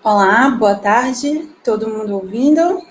Olá, boa tarde, todo mundo ouvindo?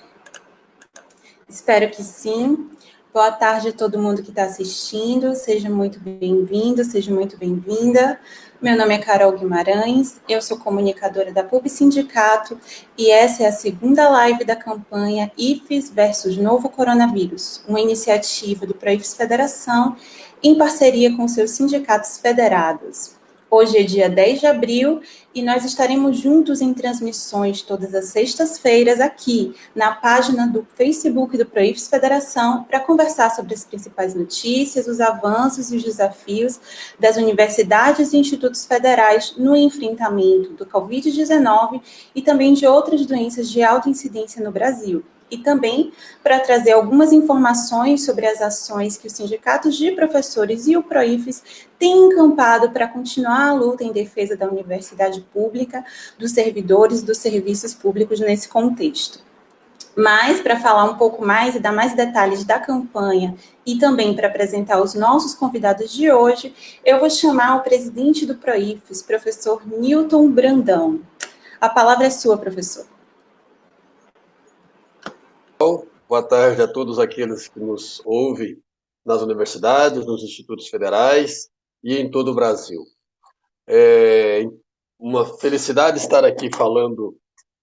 Espero que sim. Boa tarde a todo mundo que está assistindo, seja muito bem-vindo, seja muito bem-vinda. Meu nome é Carol Guimarães, eu sou comunicadora da PUB Sindicato e essa é a segunda live da campanha IFES versus Novo Coronavírus, uma iniciativa do ProIFES Federação em parceria com seus sindicatos federados. Hoje é dia 10 de abril e nós estaremos juntos em transmissões todas as sextas-feiras aqui na página do Facebook do ProIFES Federação para conversar sobre as principais notícias, os avanços e os desafios das universidades e institutos federais no enfrentamento do Covid-19 e também de outras doenças de alta incidência no Brasil. E também para trazer algumas informações sobre as ações que os sindicatos de professores e o ProIFES têm encampado para continuar a luta em defesa da universidade pública, dos servidores dos serviços públicos nesse contexto. Mas, para falar um pouco mais e dar mais detalhes da campanha e também para apresentar os nossos convidados de hoje, eu vou chamar o presidente do ProIFES, professor Newton Brandão. A palavra é sua, professor. Boa tarde a todos aqueles que nos ouvem nas universidades, nos institutos federais e em todo o Brasil. É uma felicidade estar aqui falando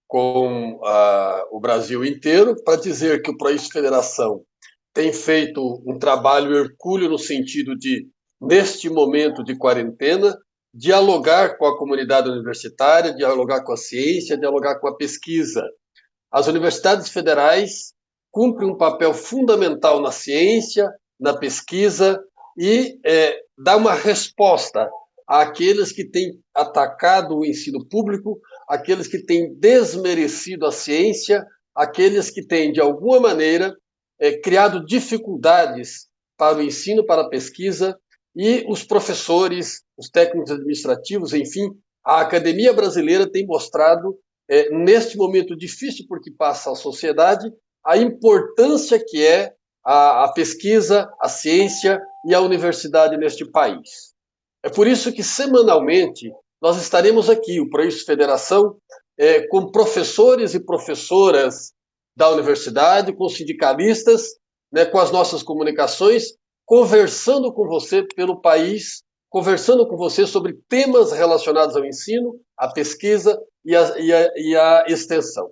com o Brasil inteiro para dizer que o ProIFES Federação tem feito um trabalho hercúleo no sentido de, neste momento de quarentena, dialogar com a comunidade universitária, dialogar com a ciência, dialogar com a pesquisa. As universidades federais cumprem um papel fundamental na ciência, na pesquisa e dá uma resposta àqueles que têm atacado o ensino público, àqueles que têm desmerecido a ciência, àqueles que têm, de alguma maneira, criado dificuldades para o ensino, para a pesquisa, e os professores, os técnicos administrativos, enfim, a academia brasileira tem mostrado neste momento difícil porque passa a sociedade, a importância que é a pesquisa, a ciência e a universidade neste país. É por isso que, semanalmente, nós estaremos aqui, o ProIFES Federação, com professores e professoras da universidade, com sindicalistas, né, com as nossas comunicações, conversando com você pelo país, conversando com você sobre temas relacionados ao ensino, à pesquisa e a extensão.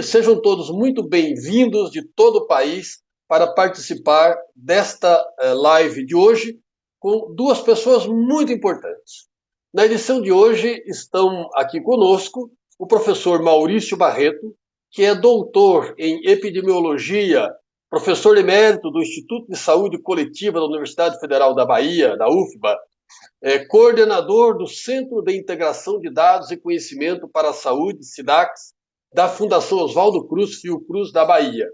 Sejam todos muito bem-vindos de todo o país para participar desta live de hoje com duas pessoas muito importantes. Na edição de hoje estão aqui conosco o professor Maurício Barreto, que é doutor em epidemiologia, professor emérito do Instituto de Saúde Coletiva da Universidade Federal da Bahia, da UFBA, coordenador do Centro de Integração de Dados e Conhecimento para a Saúde, SIDACS, da Fundação Oswaldo Cruz, Fiocruz, da Bahia,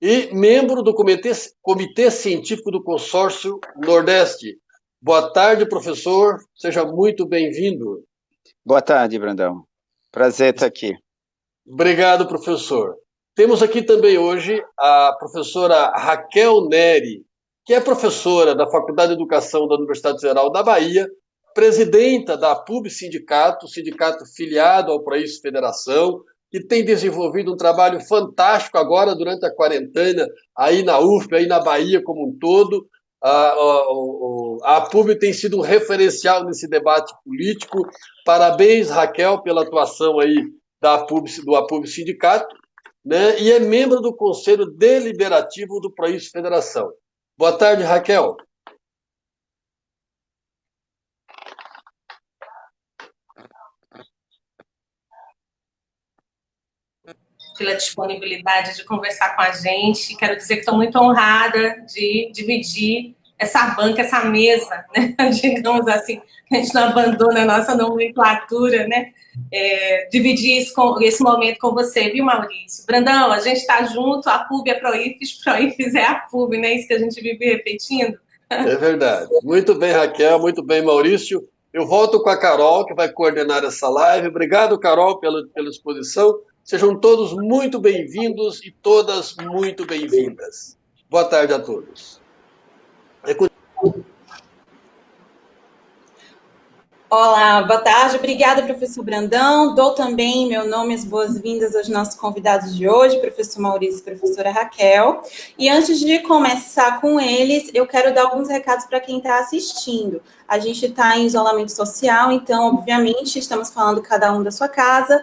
e membro do Comitê Científico do Consórcio Nordeste. Boa tarde, professor, seja muito bem-vindo. Boa tarde, Brandão. Prazer estar aqui. Obrigado, professor. Temos aqui também hoje a professora Raquel Neri, que é professora da Faculdade de Educação da Universidade Federal da Bahia, presidenta da PUB Sindicato, sindicato filiado ao ProIFES Federação, que tem desenvolvido um trabalho fantástico agora durante a quarentena, aí na UFBA, aí na Bahia como um todo. A PUB tem sido um referencial nesse debate político. Parabéns, Raquel, pela atuação aí do APUB Sindicato, né? E é membro do Conselho Deliberativo do ProIFES Federação. Boa tarde, Raquel. Pela disponibilidade de conversar com a gente. Quero dizer que estou muito honrada de dividir essa banca, essa mesa, né? Digamos assim, que a gente não abandona a nossa nomenclatura, né? Dividir esse momento com você, viu, Maurício? Brandão, a gente está junto, a PUB é ProIFES, ProIFES é a PUB, não é isso que a gente vive repetindo? É verdade. Muito bem, Raquel, muito bem, Maurício. Eu volto com a Carol, que vai coordenar essa live. Obrigado, Carol, pela exposição. Sejam todos muito bem-vindos e todas muito bem-vindas. Boa tarde a todos. Olá, boa tarde. Obrigada, professor Brandão. Dou também meu nome e as boas-vindas aos nossos convidados de hoje, professor Maurício e professora Raquel. E antes de começar com eles, eu quero dar alguns recados para quem está assistindo. A gente está em isolamento social, então, obviamente, estamos falando cada um da sua casa.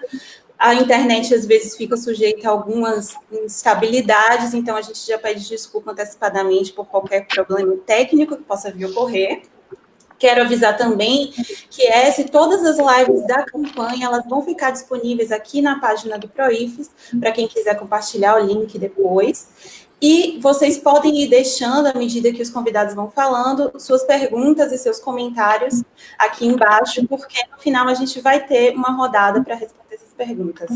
A internet, às vezes, fica sujeita a algumas instabilidades, então a gente já pede desculpa antecipadamente por qualquer problema técnico que possa vir a ocorrer. Quero avisar também que todas as lives da campanha, elas vão ficar disponíveis aqui na página do Proifes, para quem quiser compartilhar o link depois. E vocês podem ir deixando, à medida que os convidados vão falando, suas perguntas e seus comentários aqui embaixo, porque no final a gente vai ter uma rodada para responder essas perguntas.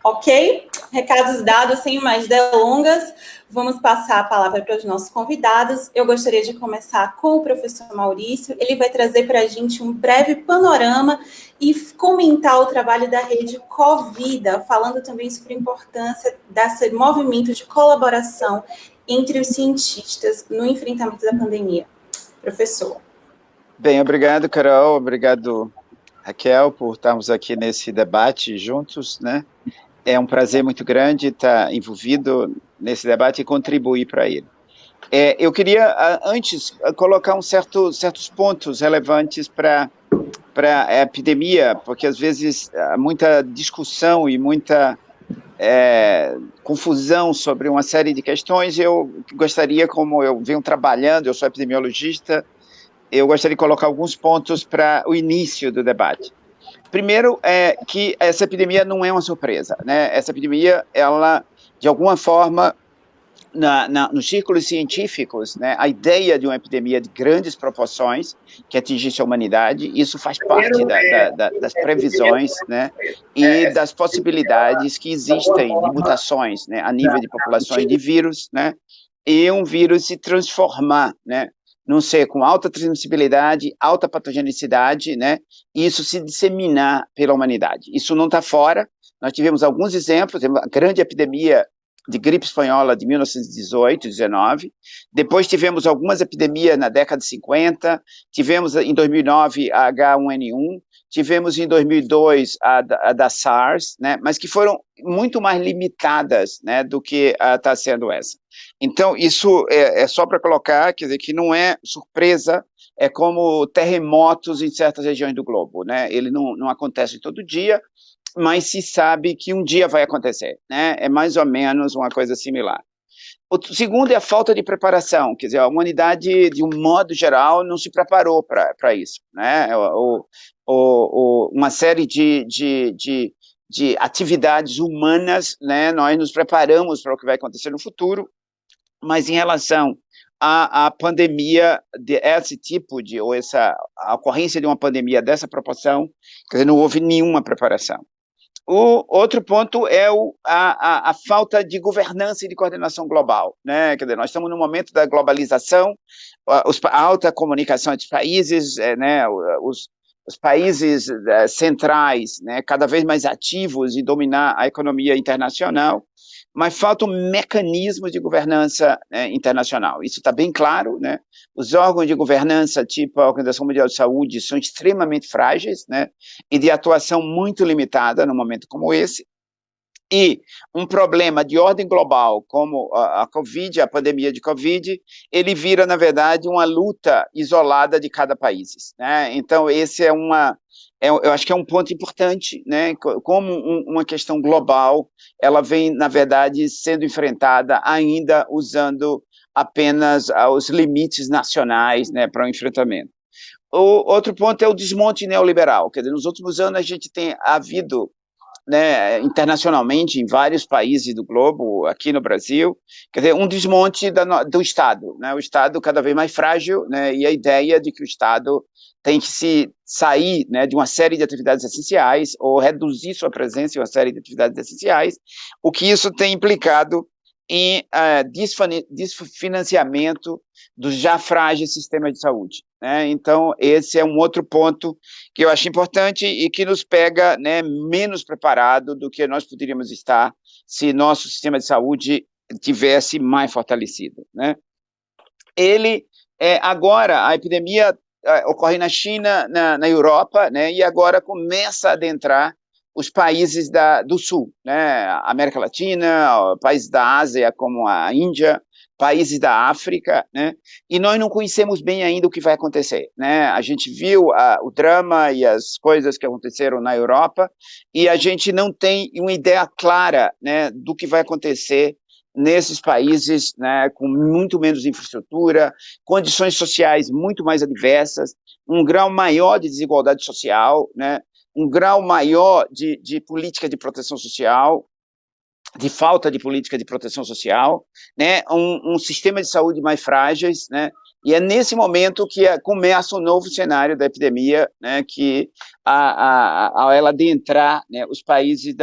Ok? Recados dados, sem mais delongas, vamos passar a palavra para os nossos convidados. Eu gostaria de começar com o professor Maurício. Ele vai trazer para a gente um breve panorama e comentar o trabalho da rede Covida, falando também sobre a importância desse movimento de colaboração entre os cientistas no enfrentamento da pandemia. Professor. Bem, obrigado, Carol. Obrigado, Raquel, por estarmos aqui nesse debate juntos, né? É um prazer muito grande estar envolvido nesse debate e contribuir para ele. Eu queria, antes, colocar certos pontos relevantes para a epidemia, porque às vezes há muita discussão e muita confusão sobre uma série de questões. Eu gostaria, como eu venho trabalhando, eu sou epidemiologista, eu gostaria de colocar alguns pontos para o início do debate. Primeiro, é que essa epidemia não é uma surpresa, né? Essa epidemia, ela, de alguma forma, nos círculos científicos, né, a ideia de uma epidemia de grandes proporções que atingisse a humanidade, isso faz parte das previsões, né, e das possibilidades que existem de mutações, né, a nível de populações de vírus, né, e um vírus se transformar, né, num ser com alta transmissibilidade, alta patogenicidade, né, e isso se disseminar pela humanidade. Isso não está fora. Nós tivemos alguns exemplos, a grande epidemia de gripe espanhola de 1918, 19. Depois tivemos algumas epidemias na década de 50, tivemos em 2009 a H1N1, tivemos em 2002 a da SARS, né, mas que foram muito mais limitadas, né, do que está sendo essa. Então, isso é só para colocar, quer dizer, que não é surpresa, é como terremotos em certas regiões do globo, né? Ele não acontece todo dia, mas se sabe que um dia vai acontecer, né? É mais ou menos uma coisa similar. O segundo é a falta de preparação, quer dizer, a humanidade, de um modo geral, não se preparou para isso, né? Uma série de atividades humanas, né? Nós nos preparamos para o que vai acontecer no futuro, mas em relação à pandemia desse tipo, a ocorrência de uma pandemia dessa proporção, quer dizer, não houve nenhuma preparação. O outro ponto é a falta de governança e de coordenação global, né? Quer dizer, nós estamos no momento da globalização, a alta comunicação entre países, né? Os países centrais, né? Cada vez mais ativos em dominar a economia internacional, mas faltam mecanismos de governança internacional. Isso está bem claro, né? Os órgãos de governança, tipo a Organização Mundial de Saúde, são extremamente frágeis, né? E de atuação muito limitada num momento como esse. E um problema de ordem global, como a Covid, a pandemia de Covid, ele vira, na verdade, uma luta isolada de cada país, né? Então, esse eu acho que é um ponto importante, né? Como uma questão global, ela vem, na verdade, sendo enfrentada ainda usando apenas os limites nacionais, né, para o enfrentamento. O outro ponto é o desmonte neoliberal. Quer dizer, nos últimos anos a gente tem havido, né, internacionalmente, em vários países do globo, aqui no Brasil, quer dizer, um desmonte do Estado, né, o Estado cada vez mais frágil, né, e a ideia de que o Estado tem que se sair, né, de uma série de atividades essenciais ou reduzir sua presença em uma série de atividades essenciais, o que isso tem implicado em desfinanciamento dos já frágeis sistemas de saúde, né? Então, esse é um outro ponto que eu acho importante e que nos pega, né, menos preparado do que nós poderíamos estar se nosso sistema de saúde tivesse mais fortalecido, né? Agora, a epidemia ocorre na China, na Europa, né, e agora começa a adentrar os países do Sul, né, América Latina, países da Ásia como a Índia, países da África, né, e nós não conhecemos bem ainda o que vai acontecer, né, a gente viu o drama e as coisas que aconteceram na Europa, e a gente não tem uma ideia clara, né, do que vai acontecer nesses países, né, com muito menos infraestrutura, condições sociais muito mais adversas, um grau maior de desigualdade social, né, um grau maior de política de proteção social, de falta de política de proteção social, né, um sistema de saúde mais frágeis, né, e é nesse momento que começa o novo cenário da epidemia, né, que ao ela adentrar, né, os países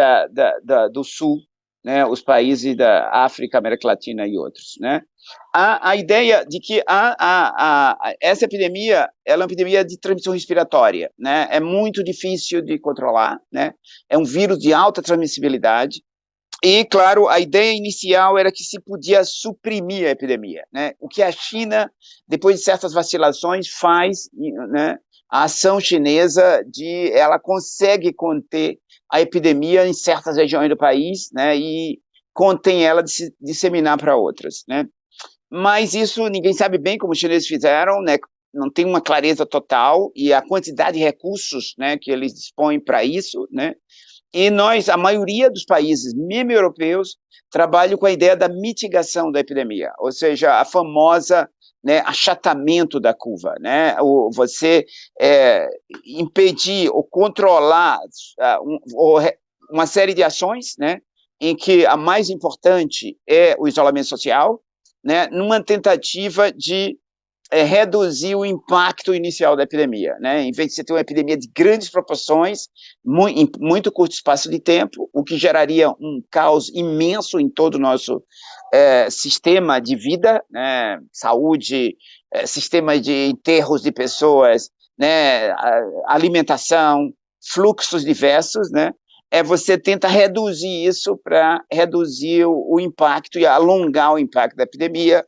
do Sul, né, os países da África, América Latina e outros, né. A ideia de que essa epidemia, ela é uma epidemia de transmissão respiratória, né, é muito difícil de controlar, né, é um vírus de alta transmissibilidade, e, claro, a ideia inicial era que se podia suprimir a epidemia, né, o que a China, depois de certas vacilações, faz, né, a ação chinesa ela consegue conter a epidemia em certas regiões do país, né, e contém ela de se disseminar para outras, né. Mas isso ninguém sabe bem como os chineses fizeram, né, não tem uma clareza total, e a quantidade de recursos, né, que eles dispõem para isso, né, e a maioria dos países, mesmo europeus, trabalham com a ideia da mitigação da epidemia, ou seja, a famosa, né, achatamento da curva, né, você impedir ou controlar uma série de ações, né, em que a mais importante é o isolamento social, né, numa tentativa de reduzir o impacto inicial da epidemia, né? Em vez de você ter uma epidemia de grandes proporções, em muito curto espaço de tempo, o que geraria um caos imenso em todo o nosso sistema de vida, né? Saúde, sistema de enterros de pessoas, né? Alimentação, fluxos diversos, né? Você tenta reduzir isso para reduzir o impacto e alongar o impacto da epidemia,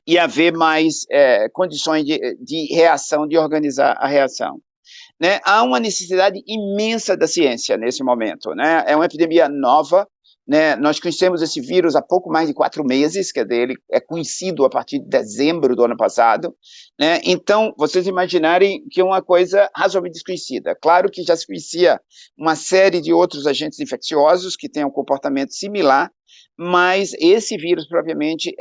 e haver mais condições de reação, de organizar a reação, né? Há uma necessidade imensa da ciência nesse momento, né? É uma epidemia nova, né? Nós conhecemos esse vírus há pouco mais de 4 meses, quer dizer, ele é conhecido a partir de dezembro do ano passado, né? Então, vocês imaginarem que é uma coisa razoavelmente desconhecida. Claro que já se conhecia uma série de outros agentes infecciosos que têm um comportamento similar, mas esse vírus propriamente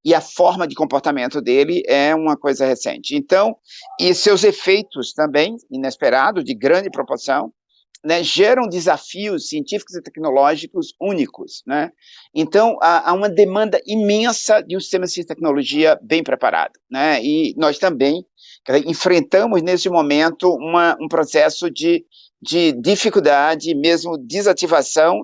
e a forma de comportamento dele é uma coisa recente. Então, e seus efeitos também, inesperados, de grande proporção, né, geram desafios científicos e tecnológicos únicos, né? Então, há uma demanda imensa de um sistema de ciência e tecnologia bem preparado, né? E nós também enfrentamos, nesse momento, um processo de dificuldade, mesmo desativação,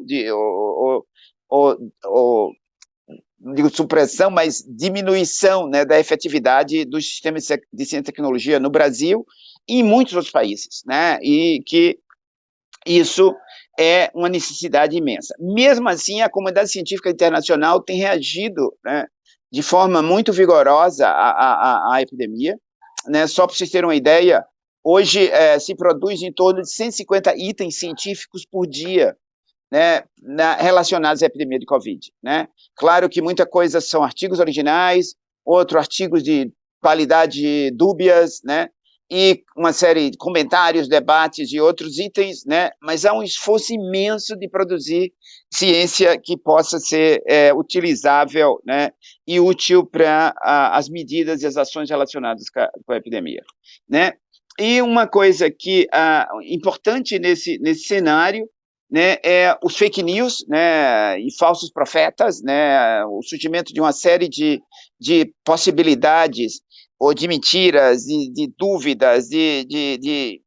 não digo supressão, mas diminuição, né, da efetividade dos sistemas de ciência e tecnologia no Brasil e em muitos outros países, né, e que isso é uma necessidade imensa. Mesmo assim, a comunidade científica internacional tem reagido, né, de forma muito vigorosa à epidemia, né, só para vocês terem uma ideia, hoje se produz em torno de 150 itens científicos por dia, né, relacionados à epidemia de Covid, né? Claro que muita coisa são artigos originais, outros artigos de qualidade dúbias, né, e uma série de comentários, debates e outros itens, né, mas há um esforço imenso de produzir ciência que possa ser utilizável, né, e útil para as medidas e as ações relacionadas com a epidemia, né? E uma coisa que importante nesse cenário, né, os fake news, né, e falsos profetas, né, o surgimento de uma série de possibilidades ou de mentiras, de dúvidas, de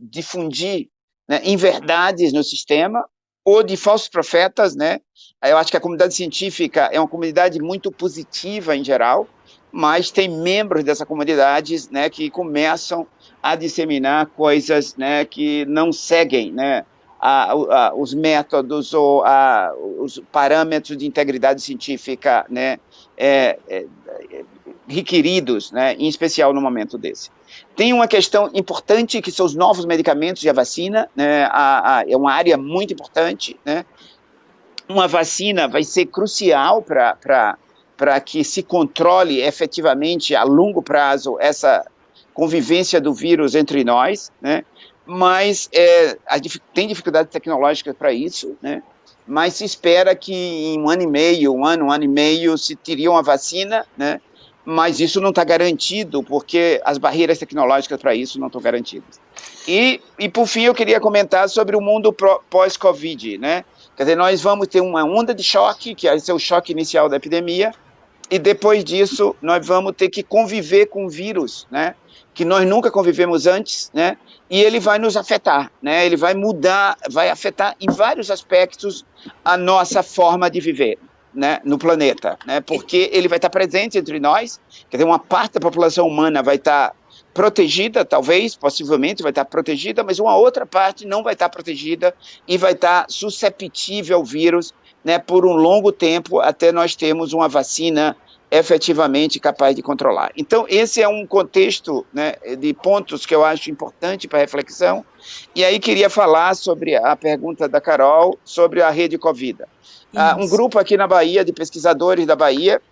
difundir, né, inverdades no sistema, ou de falsos profetas, né. Eu acho que a comunidade científica é uma comunidade muito positiva em geral, mas tem membros dessa comunidade, né, que começam a disseminar coisas, né, que não seguem, né, os métodos ou os parâmetros de integridade científica, né, requeridos, né, em especial no momento desse. Tem uma questão importante que são os novos medicamentos e a vacina, né, é uma área muito importante, né. Uma vacina vai ser crucial para que se controle efetivamente a longo prazo essa convivência do vírus entre nós, né, mas tem dificuldades tecnológicas para isso, né, mas se espera que em um ano e meio se teria uma vacina, né, mas isso não está garantido, porque as barreiras tecnológicas para isso não estão garantidas. E por fim, eu queria comentar sobre o mundo pós-Covid, né? Quer dizer, nós vamos ter uma onda de choque, que vai ser o choque inicial da epidemia, e depois disso, nós vamos ter que conviver com o vírus, né? Que nós nunca convivemos antes, né? E ele vai nos afetar, né? Ele vai mudar, vai afetar em vários aspectos a nossa forma de viver, né, no planeta, né, porque ele vai estar presente entre nós, quer dizer, uma parte da população humana vai estar protegida, talvez, possivelmente vai estar protegida, mas uma outra parte não vai estar protegida e vai estar susceptível ao vírus, né, por um longo tempo, até nós termos uma vacina efetivamente capaz de controlar. Então, esse é um contexto, né, de pontos que eu acho importante para reflexão, e aí queria falar sobre a pergunta da Carol sobre a rede Covida. Um grupo aqui na Bahia, de pesquisadores da Bahia,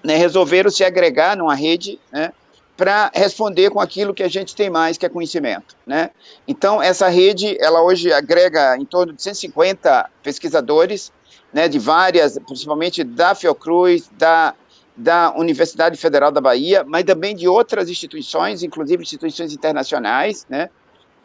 né, resolveram se agregar numa rede, né, para responder com aquilo que a gente tem mais, que é conhecimento, né? Então, essa rede, ela hoje agrega em torno de 150 pesquisadores, né, de várias, principalmente da Fiocruz, da Universidade Federal da Bahia, mas também de outras instituições, inclusive instituições internacionais, né?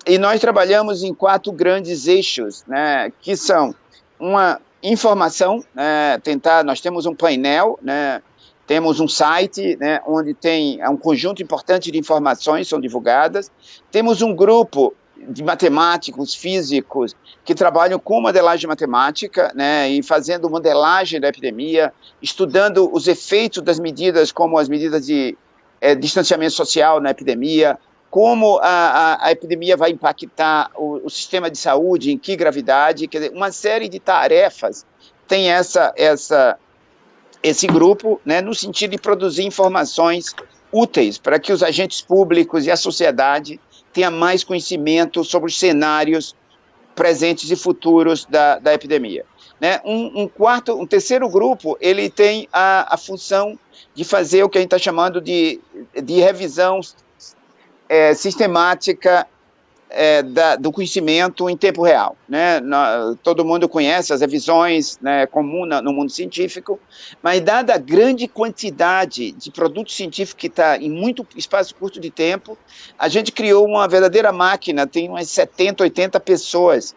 E nós trabalhamos em 4 grandes eixos, né, que são uma informação, né, nós temos um painel, né, temos um site, né, onde tem um conjunto importante de informações são divulgadas, temos um grupo de matemáticos, físicos, que trabalham com modelagem matemática, né, e fazendo modelagem da epidemia, estudando os efeitos das medidas, como as medidas de distanciamento social na epidemia, como a epidemia vai impactar o sistema de saúde, em que gravidade, quer dizer, uma série de tarefas tem esse grupo, né, no sentido de produzir informações úteis para que os agentes públicos e a sociedade tenham mais conhecimento sobre os cenários presentes e futuros da epidemia. Né? Um terceiro grupo, ele tem a função de fazer o que a gente está chamando de revisão sistemática do conhecimento em tempo real, né? Todo mundo conhece as revisões, né, comuns no mundo científico, mas dada a grande quantidade de produto científico que está em muito espaço curto de tempo, a gente criou uma verdadeira máquina, tem umas 70, 80 pessoas,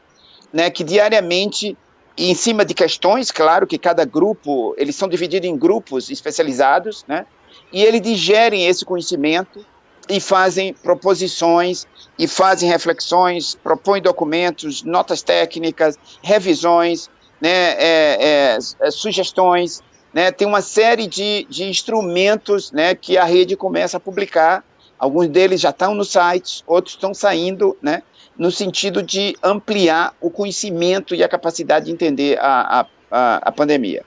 né, que diariamente, em cima de questões, claro que cada grupo, eles são divididos em grupos especializados, né, e eles digerem esse conhecimento e fazem proposições, e fazem reflexões, propõem documentos, notas técnicas, revisões, né, sugestões, né, tem uma série de instrumentos, né, que a rede começa a publicar, alguns deles já estão nos sites, outros estão saindo, né, no sentido de ampliar o conhecimento e a capacidade de entender a pandemia.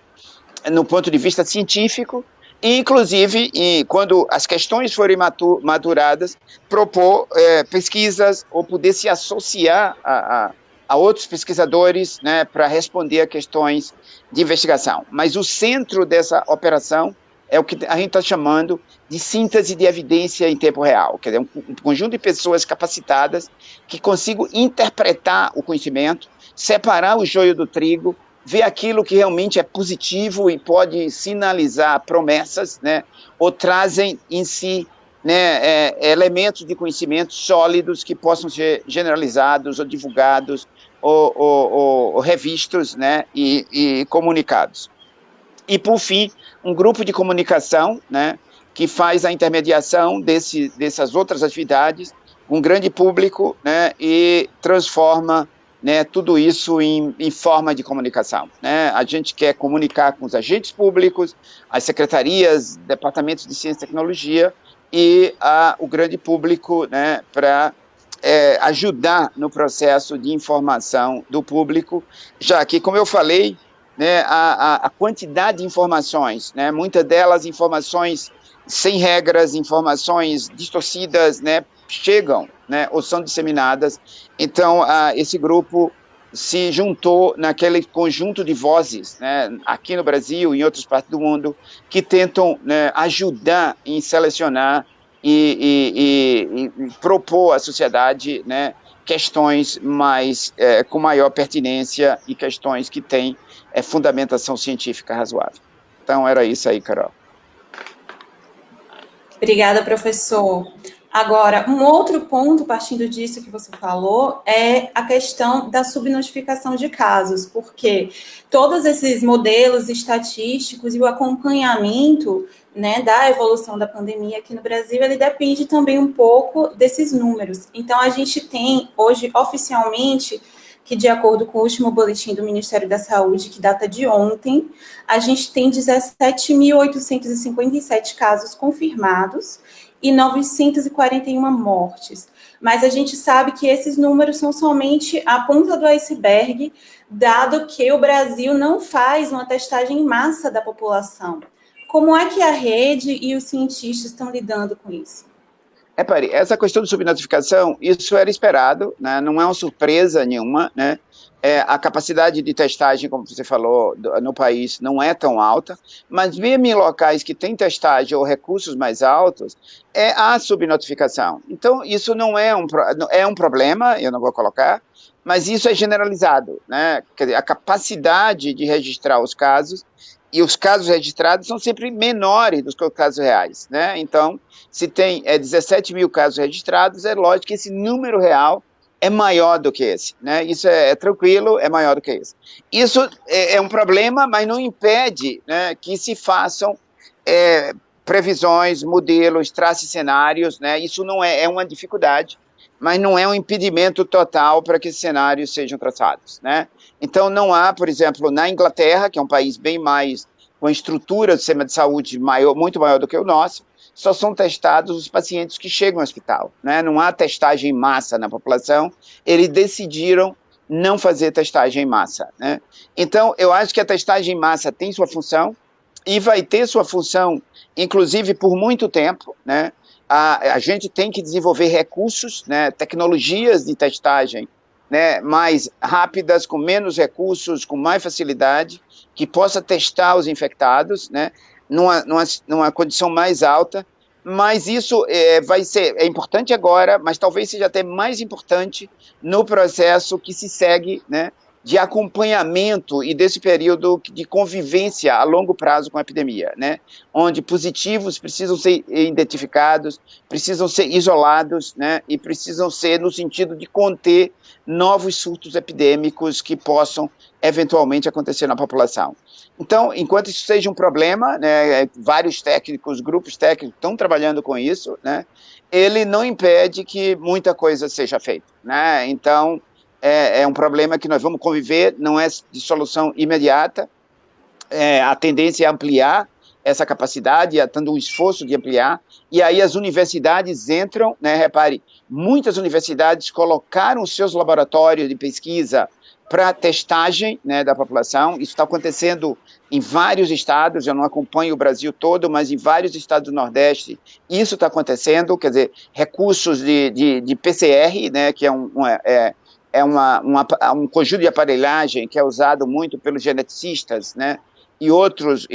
No ponto de vista científico, inclusive, quando as questões forem maturadas, propor pesquisas ou poder se associar a outros pesquisadores, né, para responder a questões de investigação. Mas o centro dessa operação é o que a gente está chamando de síntese de evidência em tempo real, quer dizer, um conjunto de pessoas capacitadas que consigam interpretar o conhecimento, separar o joio do trigo, ver aquilo que realmente é positivo e pode sinalizar promessas, né, ou trazem em si, né, elementos de conhecimento sólidos que possam ser generalizados ou divulgados ou revistos, né, e comunicados. E, por fim, um grupo de comunicação, né, que faz a intermediação dessas outras atividades com um grande público, né, e transforma, né, tudo isso em forma de comunicação, né? A gente quer comunicar com os agentes públicos, as secretarias, departamentos de ciência e tecnologia e o grande público, né, para ajudar no processo de informação do público, já que, como eu falei, né, a quantidade de informações, né, muitas delas informações sem regras, informações distorcidas, né, chegam, né, ou são disseminadas. Então, esse grupo se juntou naquele conjunto de vozes, né, aqui no Brasil e em outras partes do mundo, que tentam, né, ajudar em selecionar e propor à sociedade, né, questões com maior pertinência e questões que têm fundamentação científica razoável. Então, era isso aí, Carol. Obrigada, professor. Agora, um outro ponto, partindo disso que você falou, é a questão da subnotificação de casos, porque todos esses modelos estatísticos e o acompanhamento, né, da evolução da pandemia aqui no Brasil, ele depende também um pouco desses números. Então, a gente tem hoje, oficialmente, que de acordo com o último boletim do Ministério da Saúde, que data de ontem, a gente tem 17.857 casos confirmados e 941 mortes. Mas a gente sabe que esses números são somente a ponta do iceberg, dado que o Brasil não faz uma testagem em massa da população. Como é que a rede e os cientistas estão lidando com isso? Repare, essa questão de subnotificação, isso era esperado, né? Não é uma surpresa nenhuma, né? A capacidade de testagem, como você falou, no país não é tão alta, mas mesmo em locais que têm testagem ou recursos mais altos, há subnotificação. Então, isso não é um problema, eu não vou colocar, mas isso é generalizado, né? Quer dizer, a capacidade de registrar os casos, e os casos registrados são sempre menores do que os casos reais, né? Então, se tem 17 mil casos registrados, é lógico que esse número real é maior do que esse, né? Isso é tranquilo, é maior do que esse. Isso é um problema, mas não impede, né, que se façam previsões, modelos, trace cenários, né? Isso não é uma dificuldade, mas não é um impedimento total para que esses cenários sejam traçados, né? Então, não há, por exemplo, na Inglaterra, que é um país bem mais, com a estrutura do sistema de saúde muito maior do que o nosso, só são testados os pacientes que chegam ao hospital, né? Não há testagem em massa na população, eles decidiram não fazer testagem em massa, né? Então, eu acho que a testagem em massa tem sua função e vai ter sua função, inclusive, por muito tempo, né? A gente tem que desenvolver recursos, né, tecnologias de testagem, né, mais rápidas, com menos recursos, com mais facilidade, que possa testar os infectados, né, numa condição mais alta, mas isso é importante agora, mas talvez seja até mais importante no processo que se segue, né, de acompanhamento e desse período de convivência a longo prazo com a epidemia, né, onde positivos precisam ser identificados, precisam ser isolados, né, e precisam ser no sentido de conter novos surtos epidêmicos que possam eventualmente acontecer na população. Então, enquanto isso seja um problema, né, vários técnicos, grupos técnicos estão trabalhando com isso, né, ele não impede que muita coisa seja feita, né. Então, é um problema que nós vamos conviver, não é de solução imediata, a tendência é ampliar essa capacidade, tendo um esforço de ampliar, e aí as universidades entram, né, repare, muitas universidades colocaram seus laboratórios de pesquisa para testagem, né, da população. Isso está acontecendo em vários estados, eu não acompanho o Brasil todo, mas em vários estados do Nordeste isso está acontecendo, quer dizer, recursos de PCR, né, que é um conjunto de aparelhagem que é usado muito pelos geneticistas, né, e outros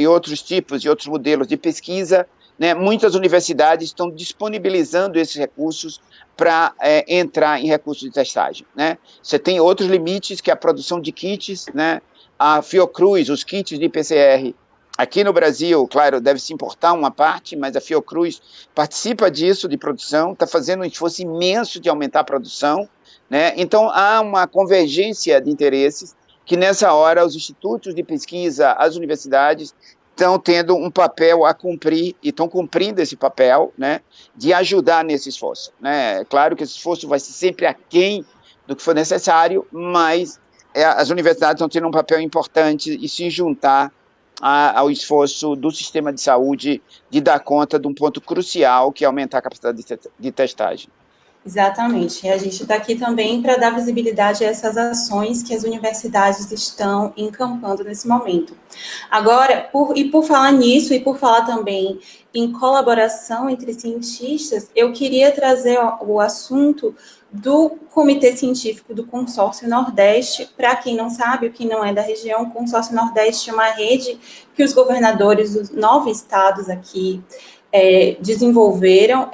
tipos e outros modelos de pesquisa, né, muitas universidades estão disponibilizando esses recursos para entrar em recursos de testagem, né. Você tem outros limites, que é a produção de kits, né, a Fiocruz, os kits de PCR, aqui no Brasil, claro, deve se importar uma parte, mas a Fiocruz participa disso, de produção, está fazendo um esforço imenso de aumentar a produção, né? Então, há uma convergência de interesses que, nessa hora, os institutos de pesquisa, as universidades, estão tendo um papel a cumprir e estão cumprindo esse papel, né, de ajudar nesse esforço, né? Claro que esse esforço vai ser sempre aquém do que for necessário, mas as universidades estão tendo um papel importante e se juntar ao esforço do sistema de saúde de dar conta de um ponto crucial, que é aumentar a capacidade de testagem. Exatamente. E a gente está aqui também para dar visibilidade a essas ações que as universidades estão encampando nesse momento. Agora, por falar nisso e por falar também em colaboração entre cientistas, eu queria trazer o assunto do Comitê Científico do Consórcio Nordeste. Para quem não sabe, o que não é da região, o Consórcio Nordeste é uma rede que os governadores dos 9 estados aqui desenvolveram.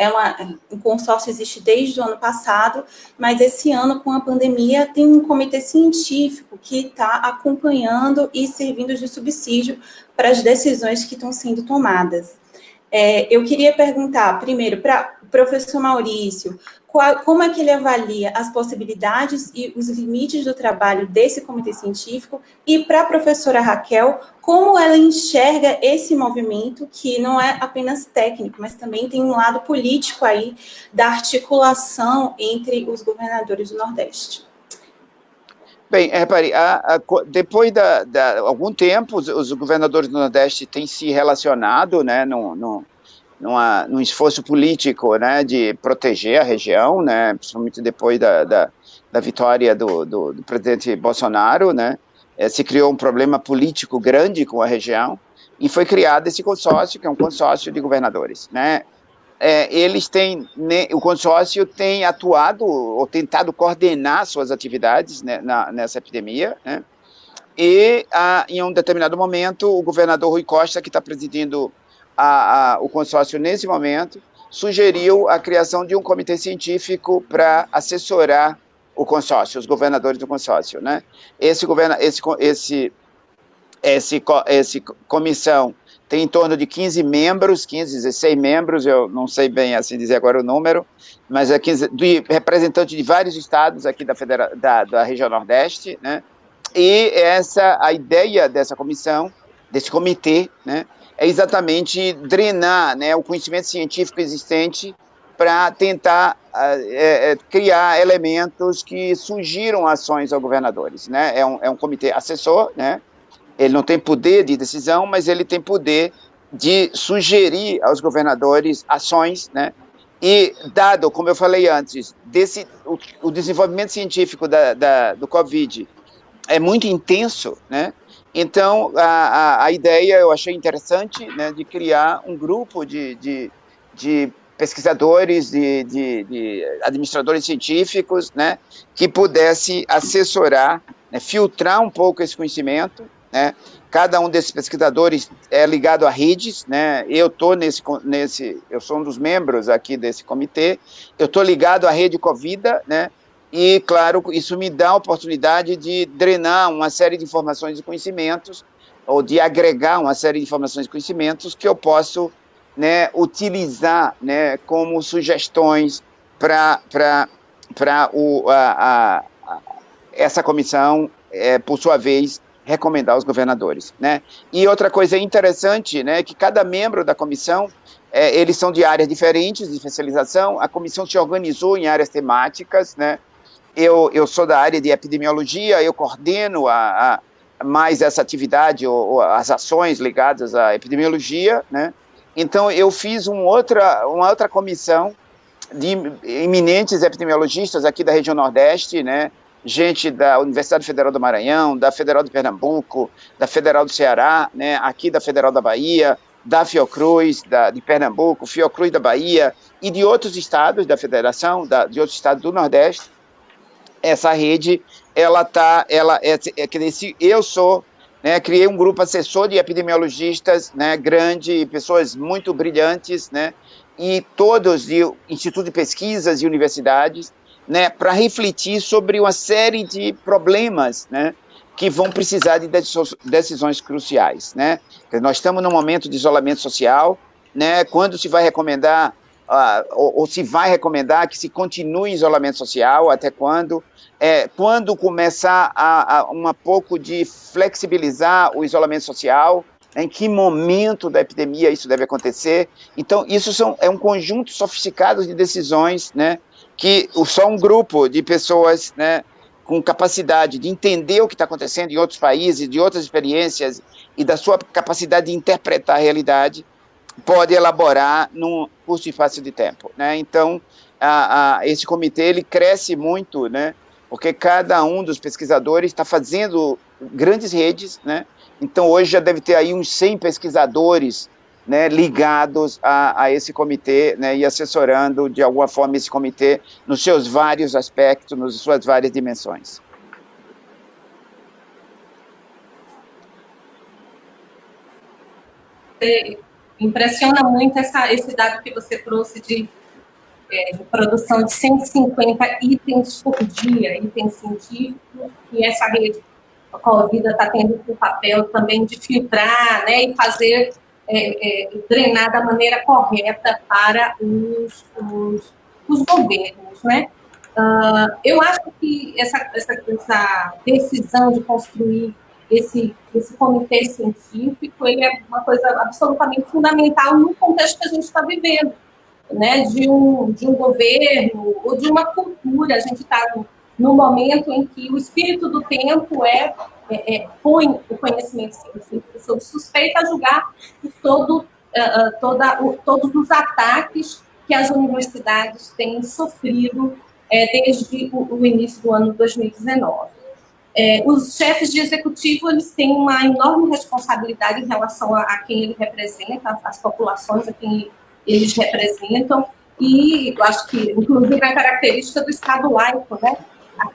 O consórcio existe desde o ano passado, mas esse ano, com a pandemia, tem um comitê científico que está acompanhando e servindo de subsídio para as decisões que estão sendo tomadas. Eu queria perguntar, primeiro, para o professor Maurício, como é que ele avalia as possibilidades e os limites do trabalho desse comitê científico, e para a professora Raquel, como ela enxerga esse movimento, que não é apenas técnico, mas também tem um lado político aí, da articulação entre os governadores do Nordeste. Bem, repare, depois de algum tempo, os governadores do Nordeste têm se relacionado, né, num esforço político, né, de proteger a região, né, principalmente depois da vitória do presidente Bolsonaro, né, se criou um problema político grande com a região e foi criado esse consórcio, que é um consórcio de governadores, né. O consórcio tem atuado ou tentado coordenar suas atividades, né, nessa epidemia, né, e em um determinado momento o governador Rui Costa, que está presidindo o consórcio nesse momento, sugeriu a criação de um comitê científico para assessorar o consórcio, os governadores do consórcio, né? Esse comissão tem em torno de 15 membros, 15, 16 membros, eu não sei bem assim dizer agora o número, mas é 15 representantes de vários estados aqui da região Nordeste, né? E a ideia dessa comissão, desse comitê, né, é exatamente drenar, né, o conhecimento científico existente para tentar criar elementos que sugiram ações aos governadores, né? É um comitê assessor, né? Ele não tem poder de decisão, mas ele tem poder de sugerir aos governadores ações, né? E dado, como eu falei antes, o desenvolvimento científico do Covid é muito intenso, né? Então, a ideia eu achei interessante, né, de criar um grupo de pesquisadores, de administradores científicos, né, que pudesse assessorar, né, filtrar um pouco esse conhecimento, né. Cada um desses pesquisadores é ligado a redes, né. Eu sou um dos membros aqui desse comitê, eu estou ligado à rede Covida, né. E, claro, isso me dá a oportunidade de drenar uma série de informações e conhecimentos, ou de agregar uma série de informações e conhecimentos que eu posso, né, utilizar, né, como sugestões para essa comissão, por sua vez, recomendar aos governadores, né? E outra coisa interessante, né, que cada membro da comissão, eles são de áreas diferentes de especialização. A comissão se organizou em áreas temáticas, né? Eu sou da área de epidemiologia, eu coordeno mais essa atividade ou as ações ligadas à epidemiologia, né? Então, eu fiz uma outra comissão de eminentes epidemiologistas aqui da região Nordeste, né? Gente da Universidade Federal do Maranhão, da Federal de Pernambuco, da Federal do Ceará, né? Aqui da Federal da Bahia, da Fiocruz de Pernambuco, Fiocruz da Bahia e de outros estados da federação, de outros estados do Nordeste. Essa rede, né, criei um grupo assessor de epidemiologistas, né, grande, pessoas muito brilhantes, né, e todos de institutos de pesquisas e universidades, né, para refletir sobre uma série de problemas, né, que vão precisar de decisões cruciais, né. Nós estamos num momento de isolamento social, né, quando se vai recomendar, ou se vai recomendar que se continue em isolamento social, até quando começar um pouco de flexibilizar o isolamento social, em que momento da epidemia isso deve acontecer. Então, isso é um conjunto sofisticado de decisões, né, que só um grupo de pessoas, né, com capacidade de entender o que está acontecendo em outros países, de outras experiências e da sua capacidade de interpretar a realidade, pode elaborar num curto espaço de tempo, né? Então, esse comitê ele cresce muito, né? Porque cada um dos pesquisadores está fazendo grandes redes, né? Então, hoje já deve ter aí uns 100 pesquisadores, né, ligados a esse comitê, né, e assessorando, de alguma forma, esse comitê nos seus vários aspectos, nas suas várias dimensões. Impressiona muito esse dado que você trouxe de produção de 150 itens por dia, itens científicos, e essa rede, a qual a vida está tendo o papel também de filtrar, né, e fazer, drenar da maneira correta para os governos, né? Eu acho que essa decisão de construir esse comitê científico, ele é uma coisa absolutamente fundamental no contexto que a gente está vivendo, né, de um governo ou de uma cultura. A gente está no momento em que o espírito do tempo põe o conhecimento científico sob suspeita a julgar por todos os ataques que as universidades têm sofrido desde o início do ano 2019. Os chefes de executivo, eles têm uma enorme responsabilidade em relação a quem ele representa, as populações a quem eles representam, e eu acho que, inclusive, a característica do Estado laico, né? A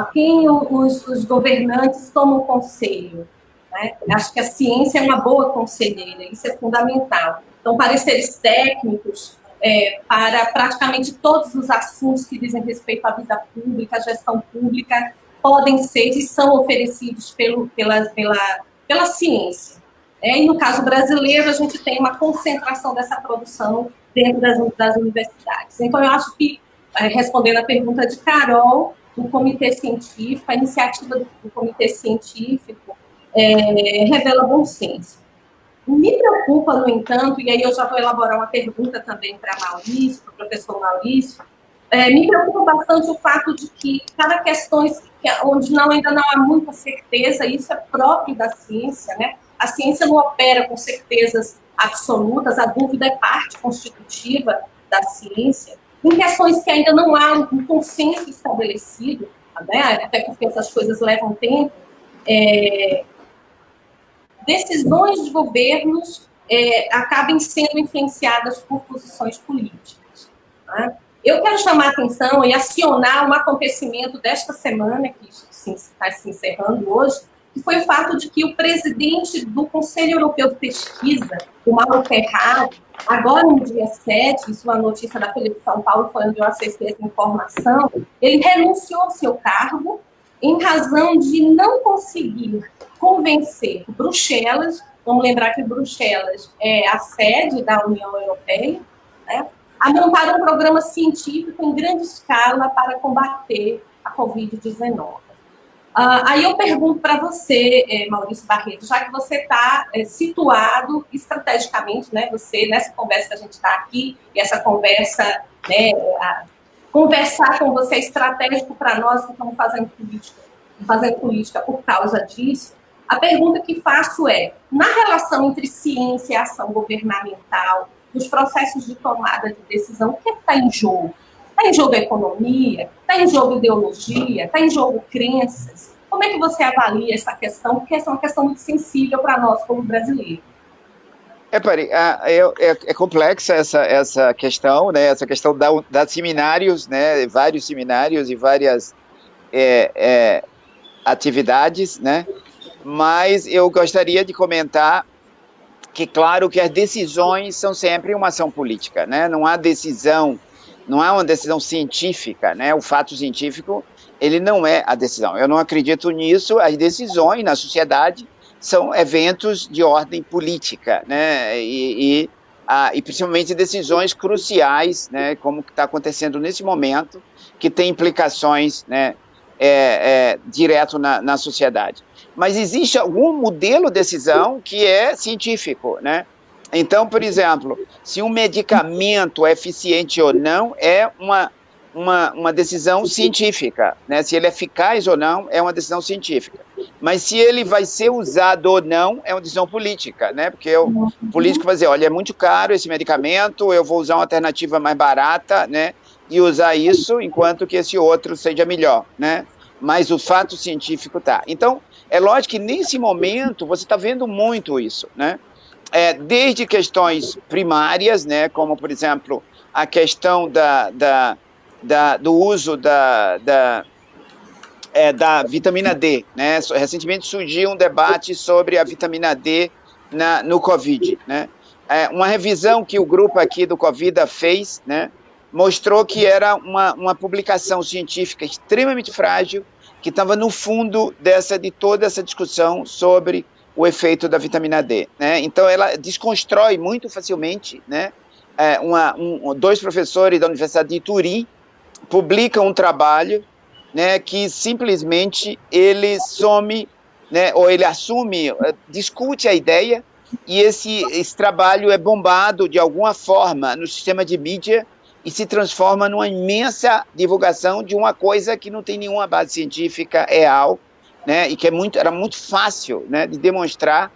quem os governantes tomam conselho, né? Acho que a ciência é uma boa conselheira, isso é fundamental. Então, pareceres técnicos para praticamente todos os assuntos que dizem respeito à vida pública, à gestão pública, podem ser e são oferecidos pela ciência. E no caso brasileiro, a gente tem uma concentração dessa produção dentro das universidades. Então, eu acho que, respondendo a pergunta de Carol, o comitê científico, a iniciativa do comitê científico revela bom senso. Me preocupa, no entanto, e aí eu já vou elaborar uma pergunta também para Maurício, para o professor Maurício, me preocupa bastante o fato de que cada questão onde ainda não há muita certeza, isso é próprio da ciência, né? A ciência não opera com certezas absolutas, a dúvida é parte constitutiva da ciência. Em questões que ainda não há um consenso estabelecido, né? Até porque essas coisas levam tempo, decisões de governos acabem sendo influenciadas por posições políticas, né? Eu quero chamar a atenção e acionar um acontecimento desta semana, que está se encerrando hoje, que foi o fato de que o presidente do Conselho Europeu de Pesquisa, o Mauro Ferrari, agora no dia 7, isso é uma notícia da Folha de São Paulo, foi onde eu acessei essa informação, ele renunciou ao seu cargo em razão de não conseguir convencer Bruxelas, vamos lembrar que Bruxelas é a sede da União Europeia, né, a montar um programa científico em grande escala para combater a Covid-19. Aí eu pergunto para você, Maurício Barreto, já que você está situado estrategicamente, né, você, nessa conversa que a gente está aqui, e essa conversa, né, conversar com você é estratégico para nós que estamos fazendo política por causa disso, a pergunta que faço na relação entre ciência e ação governamental, nos processos de tomada de decisão, o que está em jogo? Está em jogo a economia? Está em jogo ideologia? Está em jogo crenças? Como é que você avalia essa questão? Porque essa é uma questão muito sensível para nós como brasileiros. É complexa essa questão, né? Essa questão da seminários, né? Vários seminários e várias atividades, né? Mas eu gostaria de comentar que, claro, que as decisões são sempre uma ação política, né? Não há uma decisão científica, né? O fato científico, ele não é a decisão. Eu não acredito nisso. As decisões na sociedade são eventos de ordem política, né? E principalmente decisões cruciais, né? Como está acontecendo nesse momento, que tem implicações, né? Direto na sociedade. Mas existe algum modelo de decisão que é científico, né? Então, por exemplo, se um medicamento é eficiente ou não é uma decisão científica, né? Se ele é eficaz ou não, é uma decisão científica. Mas se ele vai ser usado ou não, é uma decisão política, né? Porque o político vai dizer, olha, é muito caro esse medicamento, eu vou usar uma alternativa mais barata, né? E usar isso enquanto que esse outro seja melhor, né? Mas o fato científico tá. Então, é lógico que nesse momento você está vendo muito isso, né? Desde questões primárias, né? Como, por exemplo, a questão do uso da vitamina D, né? Recentemente surgiu um debate sobre a vitamina D no Covid, né? Uma revisão que o grupo aqui do Covid fez, né? Mostrou que era uma publicação científica extremamente frágil, que estava no fundo de toda essa discussão sobre o efeito da vitamina D, né? Então, ela desconstrói muito facilmente, né? Dois professores da Universidade de Turim publicam um trabalho, né, que simplesmente ele some, né, ou ele assume, discute a ideia, e esse trabalho é bombado de alguma forma no sistema de mídia e se transforma numa imensa divulgação de uma coisa que não tem nenhuma base científica real, né, e que era muito fácil, né, de demonstrar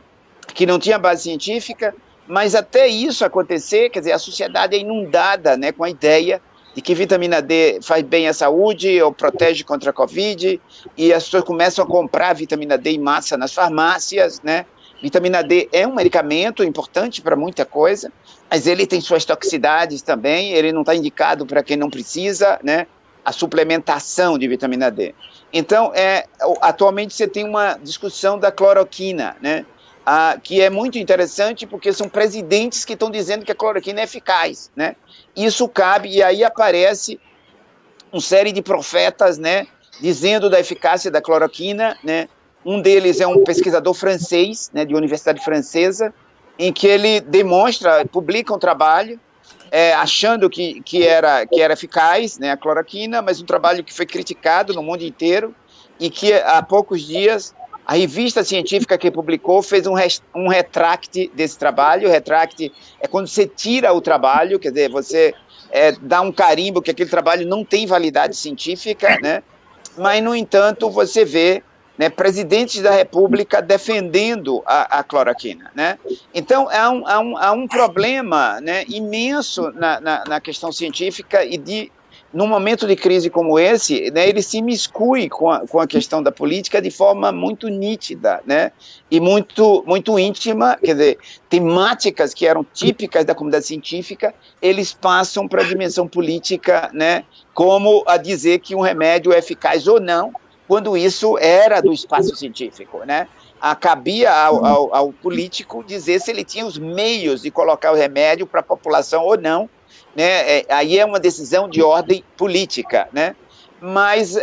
que não tinha base científica, mas até isso acontecer, quer dizer, a sociedade é inundada, né, com a ideia de que vitamina D faz bem à saúde ou protege contra a Covid, e as pessoas começam a comprar vitamina D em massa nas farmácias, né? Vitamina D é um medicamento importante para muita coisa, mas ele tem suas toxicidades também, ele não está indicado para quem não precisa, né? A suplementação de vitamina D. Então, atualmente você tem uma discussão da cloroquina, né? Que é muito interessante porque são presidentes que estão dizendo que a cloroquina é eficaz, né? Isso cabe, e aí aparece uma série de profetas, né, dizendo da eficácia da cloroquina, né? Um deles é um pesquisador francês, né, de universidade francesa, em que ele publica um trabalho achando que era eficaz, né, a cloroquina, mas um trabalho que foi criticado no mundo inteiro e que há poucos dias a revista científica que publicou fez um retract desse trabalho. O retract é quando você tira o trabalho, quer dizer, você dá um carimbo que aquele trabalho não tem validade científica, né? Mas, no entanto, você vê, né, presidentes da República defendendo a cloroquina, né? Então, há um problema, né, imenso na questão científica e num momento de crise como esse, né, ele se imiscui com a questão da política de forma muito nítida, né, e muito íntima, quer dizer, temáticas que eram típicas da comunidade científica, eles passam para a dimensão política, né, como a dizer que um remédio é eficaz ou não, quando isso era do espaço científico, né. Cabia ao político dizer se ele tinha os meios de colocar o remédio para a população ou não, né? Aí é uma decisão de ordem política, né? Mas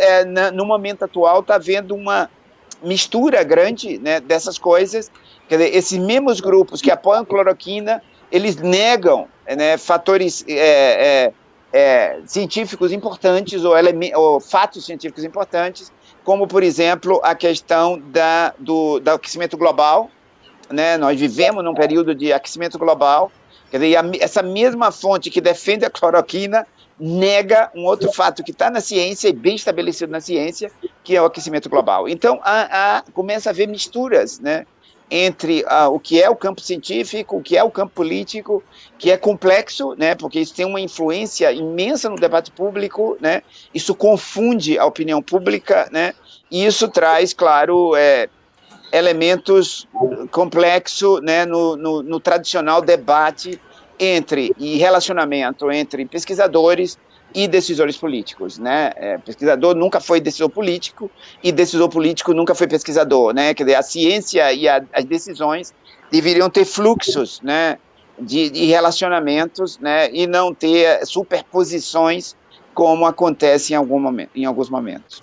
no momento atual está havendo uma mistura grande, né, dessas coisas. Quer dizer, esses mesmos grupos que apoiam cloroquina, eles negam, né, fatores científicos importantes ou fatos científicos importantes, como, por exemplo, a questão do aquecimento global, né? Nós vivemos num período de aquecimento global. Quer dizer, essa mesma fonte que defende a cloroquina nega um outro fato que está na ciência e bem estabelecido na ciência, que é o aquecimento global. Então, começa a haver misturas, né, entre o que é o campo científico, o que é o campo político, que é complexo, né, porque isso tem uma influência imensa no debate público, né, isso confunde a opinião pública, né, e isso traz, claro, elementos complexos, né, no tradicional debate e relacionamento entre pesquisadores e decisores políticos, né? Pesquisador nunca foi decisor político e decisor político nunca foi pesquisador, né? Quer dizer, a ciência e as decisões deveriam ter fluxos, né, de relacionamentos, né, e não ter superposições como acontece em alguns momentos.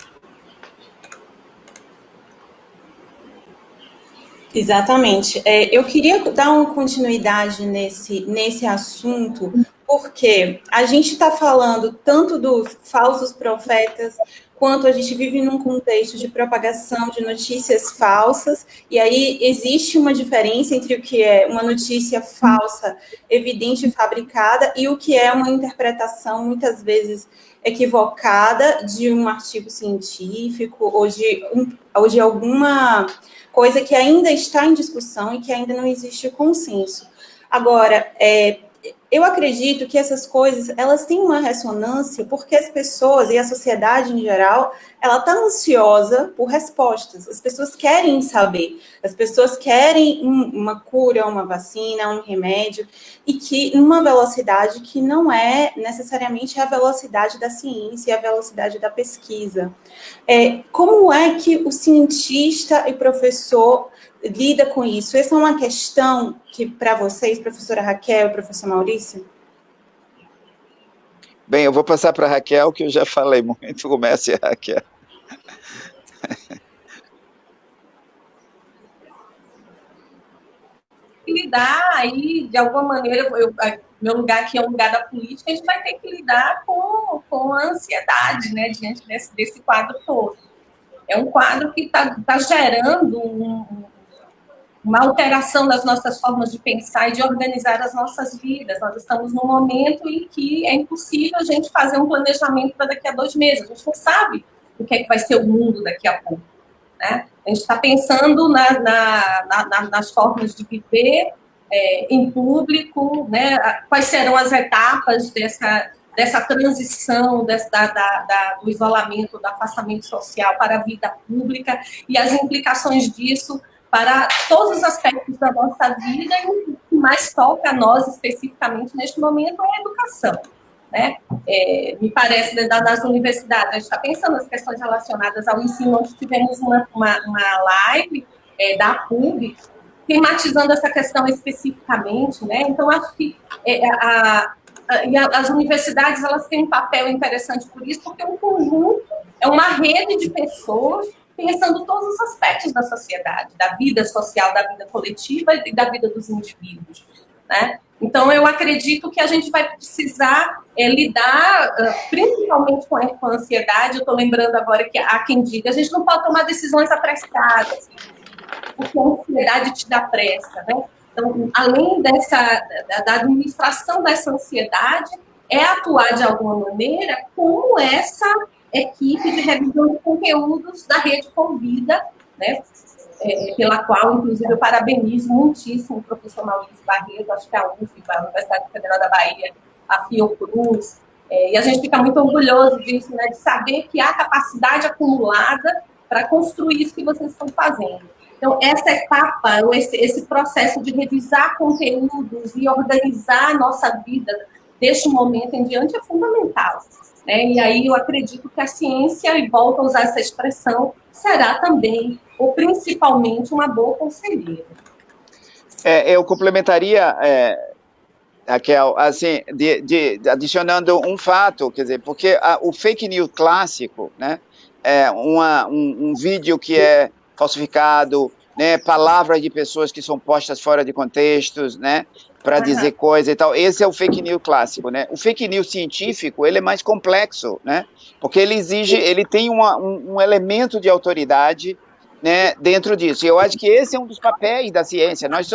Exatamente. Eu queria dar uma continuidade nesse assunto, porque a gente está falando tanto dos falsos profetas, quanto a gente vive num contexto de propagação de notícias falsas, e aí existe uma diferença entre o que é uma notícia falsa, evidente e fabricada, e o que é uma interpretação, muitas vezes, equivocada de um artigo científico ou de alguma coisa que ainda está em discussão e que ainda não existe consenso. Agora, eu acredito que essas coisas, elas têm uma ressonância porque as pessoas e a sociedade em geral, ela está ansiosa por respostas. As pessoas querem saber, as pessoas querem uma cura, uma vacina, um remédio, e que numa velocidade que não é necessariamente a velocidade da ciência e a velocidade da pesquisa. Como é que o cientista e professor lida com isso? Essa é uma questão que, para vocês, professora Raquel e professor Maurício? Bem, eu vou passar para a Raquel, que eu já falei muito. Comece, Raquel. Lidar aí, de alguma maneira, meu lugar aqui é um lugar da política, a gente vai ter que lidar com a ansiedade, né, diante desse quadro todo. É um quadro que está gerando uma alteração das nossas formas de pensar e de organizar as nossas vidas. Nós estamos num momento em que é impossível a gente fazer um planejamento para daqui a 2 meses. A gente não sabe o que é que vai ser o mundo daqui a pouco, né? A gente está pensando nas formas de viver em público, né? Quais serão as etapas dessa transição do isolamento, do afastamento social para a vida pública e as implicações disso para todos os aspectos da nossa vida, e o que mais toca a nós especificamente neste momento é a educação, né? Me parece, nas universidades, a gente está pensando nas questões relacionadas ao ensino, onde tivemos uma live da PUB, tematizando essa questão especificamente, né? Então, acho que as universidades, elas têm um papel interessante por isso, porque é um conjunto, é uma rede de pessoas pensando todos os aspectos da sociedade, da vida social, da vida coletiva e da vida dos indivíduos, né? Então, eu acredito que a gente vai precisar lidar principalmente com a ansiedade. Eu estou lembrando agora que há quem diga, a gente não pode tomar decisões apressadas, porque a ansiedade te dá pressa, né? Então, além da administração dessa ansiedade, é atuar de alguma maneira como essa equipe de revisão de conteúdos da Rede Convida, né? Pela qual, inclusive, eu parabenizo muitíssimo o professor Maurício Barreto, acho que a UF, a Universidade Federal da Bahia, a Fiocruz, e a gente fica muito orgulhoso disso, né? De saber que há capacidade acumulada para construir isso que vocês estão fazendo. Então, essa etapa, esse processo de revisar conteúdos e organizar a nossa vida deste momento em diante é fundamental, né? E aí eu acredito que a ciência, e volto a usar essa expressão, será também, ou principalmente, uma boa conselheira. Eu complementaria, Raquel, assim, adicionando um fato, quer dizer, porque o fake news clássico, né, um vídeo que é falsificado, né, palavras de pessoas que são postas fora de contextos, né, para dizer coisa e tal. Esse é o fake news clássico, né? O fake news científico, ele é mais complexo, né? Porque ele tem um elemento de autoridade, né, dentro disso. E eu acho que esse é um dos papéis da ciência. Nós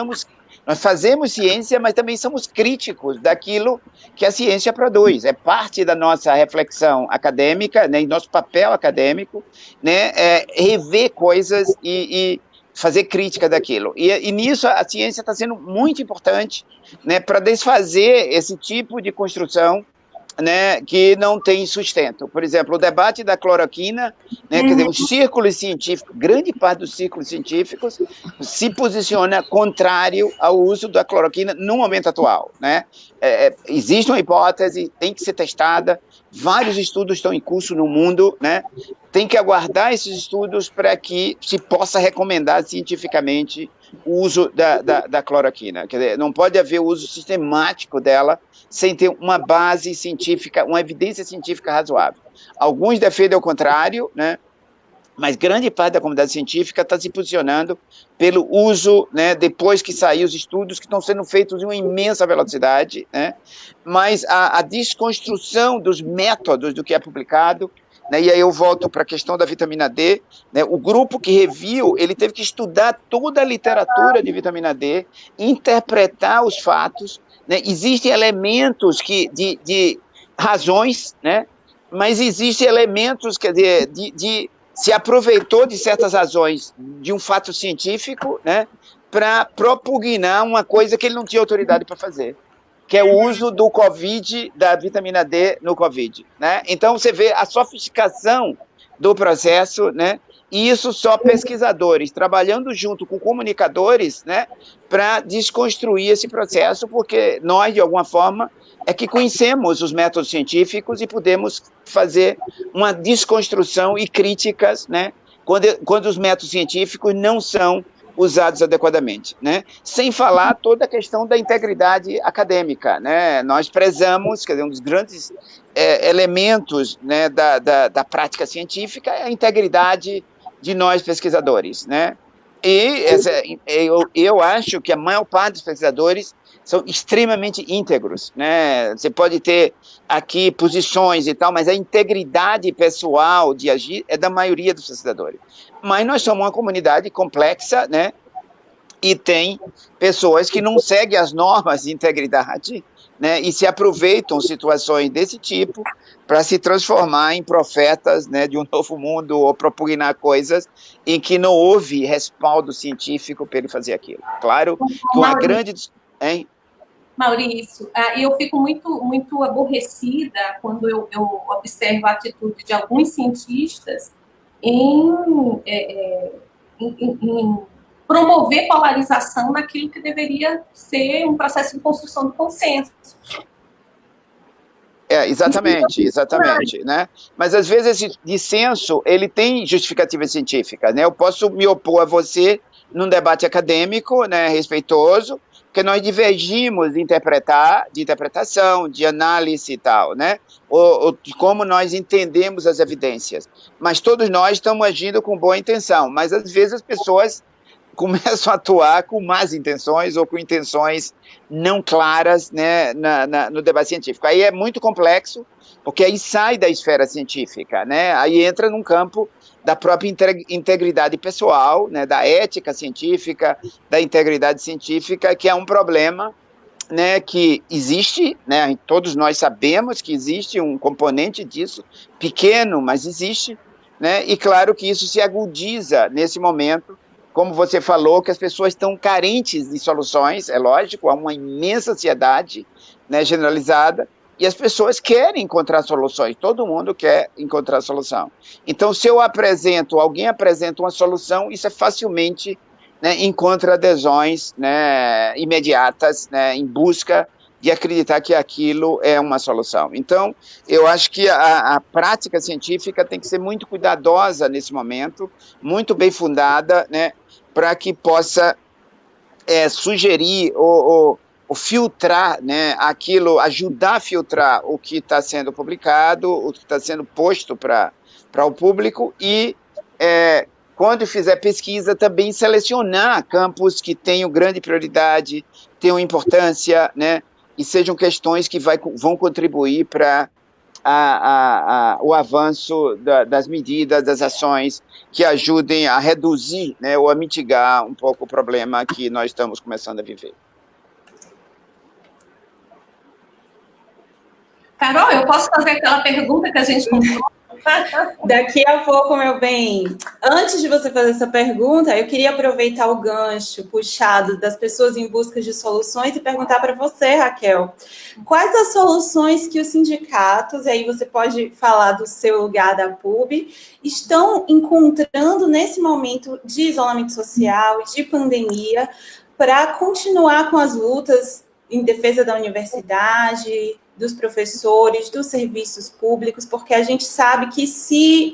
fazemos ciência, mas também somos críticos daquilo que a ciência produz. É parte da nossa reflexão acadêmica, né, nosso papel acadêmico, né, rever coisas e fazer crítica daquilo. E nisso a ciência está sendo muito importante, né, para desfazer esse tipo de construção, né, que não tem sustento. Por exemplo, o debate da cloroquina, né, quer dizer, os círculos científicos, grande parte dos círculos científicos se posiciona contrário ao uso da cloroquina no momento atual, né? Existe uma hipótese, tem que ser testada, vários estudos estão em curso no mundo, né? Tem que aguardar esses estudos para que se possa recomendar cientificamente o uso da cloroquina. Quer dizer, não pode haver uso sistemático dela sem ter uma base científica, uma evidência científica razoável. Alguns defendem o contrário, né? Mas grande parte da comunidade científica está se posicionando pelo uso, né, depois que saíram os estudos que estão sendo feitos em uma imensa velocidade, né? Mas a desconstrução dos métodos do que é publicado né? E aí eu volto para a questão da vitamina D, né? O grupo que reviu, ele teve que estudar toda a literatura de vitamina D, interpretar os fatos, né? Existem elementos de razões, né? Mas existem elementos, quer dizer, se aproveitou de certas razões de um fato científico, né? Para propugnar uma coisa que ele não tinha autoridade para fazer, que é o uso do COVID, da vitamina D no COVID, né? Então, você vê a sofisticação do processo, né? E isso só pesquisadores, trabalhando junto com comunicadores, né? Para desconstruir esse processo, porque nós, de alguma forma, é que conhecemos os métodos científicos e podemos fazer uma desconstrução e críticas, né? Quando os métodos científicos não são usados adequadamente, né? Sem falar toda a questão da integridade acadêmica, né? Nós prezamos, quer dizer, um dos grandes elementos, né, da prática científica é a integridade de nós pesquisadores, né? E eu acho que a maior parte dos pesquisadores são extremamente íntegros, né? Você pode ter aqui posições e tal, mas a integridade pessoal de agir é da maioria dos pesquisadores. Mas nós somos uma comunidade complexa, né? E tem pessoas que não seguem as normas de integridade, né? E se aproveitam situações desse tipo para se transformar em profetas, né, de um novo mundo ou propugnar coisas em que não houve respaldo científico para ele fazer aquilo. Claro que uma grande... Hein? Maurício, eu fico muito aborrecida quando eu observo a atitude de alguns cientistas em promover polarização naquilo que deveria ser um processo de construção do consenso. Exatamente, né? Mas às vezes esse dissenso, ele tem justificativa científica, né? Eu posso me opor a você num debate acadêmico, né, respeitoso, porque nós divergimos de interpretação, de análise e tal, né? Ou de como nós entendemos as evidências. Mas todos nós estamos agindo com boa intenção, mas às vezes as pessoas começam a atuar com más intenções ou com intenções não claras, né, no debate científico. Aí é muito complexo, porque aí sai da esfera científica, né? Aí entra num campo da própria integridade pessoal, né, da ética científica, da integridade científica, que é um problema, né, que existe, né? Todos nós sabemos que existe um componente disso, pequeno, mas existe, né? E claro que isso se agudiza nesse momento, como você falou, que as pessoas estão carentes de soluções, é lógico, há uma imensa ansiedade, né, generalizada, e as pessoas querem encontrar soluções, todo mundo quer encontrar solução. Então, se alguém apresenta uma solução, isso é facilmente, né, encontra adesões, né, imediatas, né, em busca de acreditar que aquilo é uma solução. Então, eu acho que a prática científica tem que ser muito cuidadosa nesse momento, muito bem fundada, né, para que possa sugerir ou filtrar, né, aquilo, ajudar a filtrar o que está sendo publicado, o que está sendo posto para o público e, quando fizer pesquisa, também selecionar campos que tenham grande prioridade, tenham importância, né, e sejam questões que vão contribuir para o avanço das medidas, das ações que ajudem a reduzir, né, ou a mitigar um pouco o problema que nós estamos começando a viver. Carol, eu posso fazer aquela pergunta que a gente contou? Daqui a pouco, meu bem. Antes de você fazer essa pergunta, eu queria aproveitar o gancho puxado das pessoas em busca de soluções e perguntar para você, Raquel, quais as soluções que os sindicatos, e aí você pode falar do seu lugar da PUB, estão encontrando nesse momento de isolamento social, de pandemia, para continuar com as lutas em defesa da universidade, dos professores, dos serviços públicos, porque a gente sabe que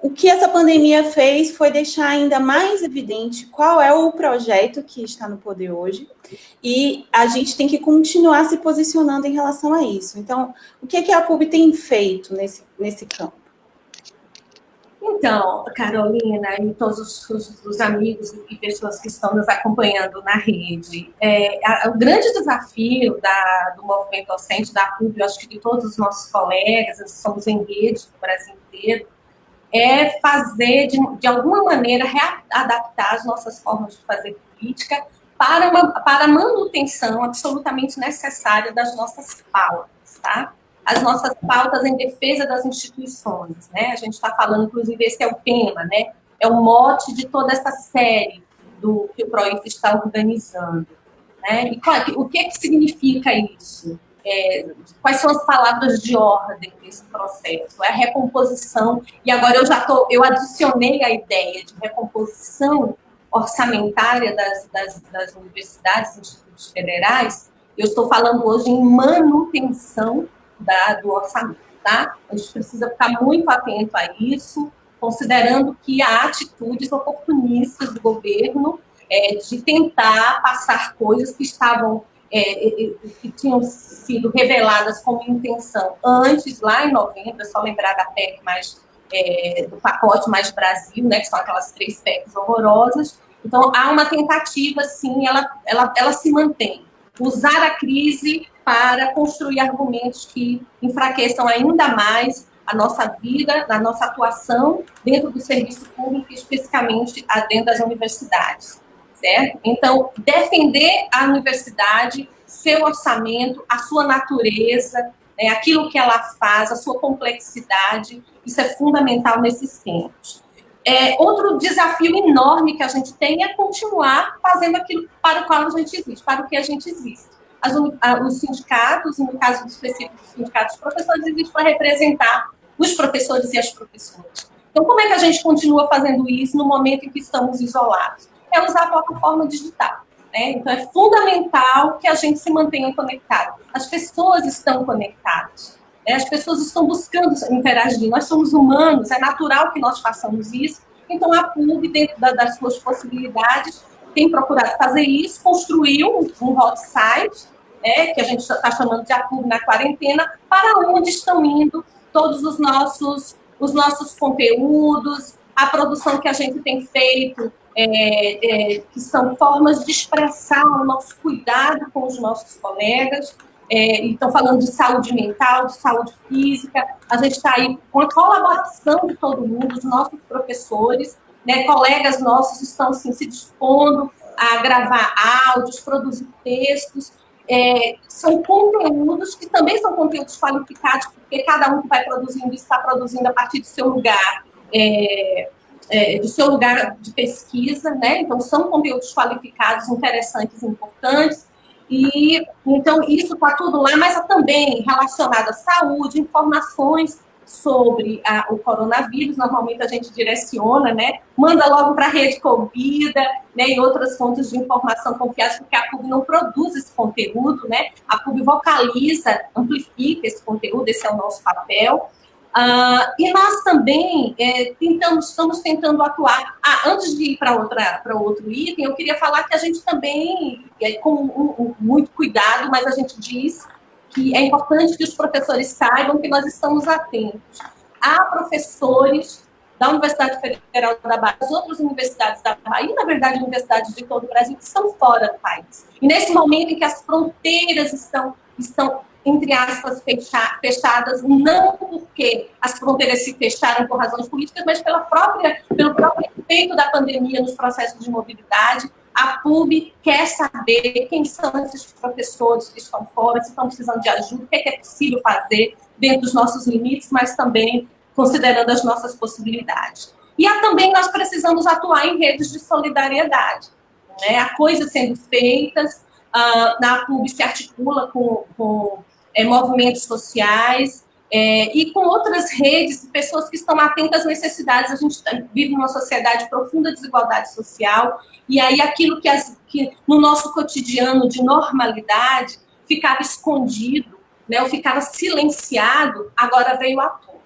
o que essa pandemia fez foi deixar ainda mais evidente qual é o projeto que está no poder hoje, e a gente tem que continuar se posicionando em relação a isso. Então, o que a PUB tem feito nesse campo? Então, Carolina e todos os amigos e pessoas que estão nos acompanhando na rede, o grande desafio do movimento docente, da PUB, eu acho que de todos os nossos colegas, somos em rede no Brasil inteiro, é fazer, de alguma maneira, readaptar as nossas formas de fazer política para a manutenção absolutamente necessária das nossas pautas, tá? As nossas pautas em defesa das instituições, né? A gente está falando, inclusive, esse é o tema, né? É o mote de toda essa série que o PROIF está organizando, né? E o que significa isso? Quais são as palavras de ordem desse processo? É a recomposição, e agora eu adicionei a ideia de recomposição orçamentária das universidades e institutos federais. Eu estou falando hoje em manutenção do orçamento, tá? A gente precisa ficar muito atento a isso, considerando que há atitudes oportunistas do governo de tentar passar coisas que estavam que tinham sido reveladas como intenção antes, lá em novembro. É só lembrar da PEC do pacote Mais Brasil, né, que são aquelas 3 PECs horrorosas. Então, há uma tentativa, sim, ela se mantém. Usar a crise para construir argumentos que enfraqueçam ainda mais a nossa vida, a nossa atuação dentro do serviço público, especificamente dentro das universidades. Certo? Então, defender a universidade, seu orçamento, a sua natureza, né, aquilo que ela faz, a sua complexidade, isso é fundamental nesses tempos. Outro desafio enorme que a gente tem é continuar fazendo aquilo para o qual a gente existe, para o que a gente existe. Os sindicatos, no caso específico dos sindicatos de professores, existem para representar os professores e as professoras. Então, como é que a gente continua fazendo isso no momento em que estamos isolados? É usar a plataforma digital, né? Então, é fundamental que a gente se mantenha conectado. As pessoas estão conectadas, né? As pessoas estão buscando interagir. Nós somos humanos, é natural que nós façamos isso. Então, a PUB, dentro das suas possibilidades, tem procurado fazer isso, construiu um hot site, né, que a gente está chamando de A PUB na Quarentena, para onde estão indo todos os nossos conteúdos, a produção que a gente tem feito, que são formas de expressar o nosso cuidado com os nossos colegas. Então, falando de saúde mental, de saúde física, a gente está aí com a colaboração de todo mundo, dos nossos professores, né, colegas nossos estão assim, se dispondo a gravar áudios, produzir textos. São conteúdos que também são conteúdos qualificados, porque cada um que vai produzindo está produzindo a partir do seu lugar, do seu lugar de pesquisa, né? Então, são conteúdos qualificados, interessantes, importantes, e então isso está tudo lá, mas também relacionado à saúde, informações sobre o coronavírus. Normalmente a gente direciona, né? Manda logo para a Rede Covida, né? E outras fontes de informação confiáveis, porque a PUB não produz esse conteúdo, né? A PUB vocaliza, amplifica esse conteúdo, esse é o nosso papel. E nós também estamos tentando atuar. Antes de ir para outro item, eu queria falar que a gente também, com muito cuidado, mas a gente diz que é importante que os professores saibam que nós estamos atentos. Há professores da Universidade Federal da Bahia, das outras universidades da Bahia, e, na verdade, universidades de todo o Brasil, que estão fora do país. E nesse momento em que as fronteiras estão entre aspas, fechadas, não porque as fronteiras se fecharam por razões políticas, mas pelo próprio efeito da pandemia nos processos de mobilidade. A PUB quer saber quem são esses professores que estão fora, se estão precisando de ajuda, o que é possível fazer dentro dos nossos limites, mas também considerando as nossas possibilidades. E também nós precisamos atuar em redes de solidariedade, né? Há coisas sendo feitas, na PUB se articula com movimentos sociais e com outras redes de pessoas que estão atentas às necessidades. A gente vive numa sociedade de profunda desigualdade social, e aí aquilo que no nosso cotidiano de normalidade ficava escondido, né, ou ficava silenciado, agora veio à tona.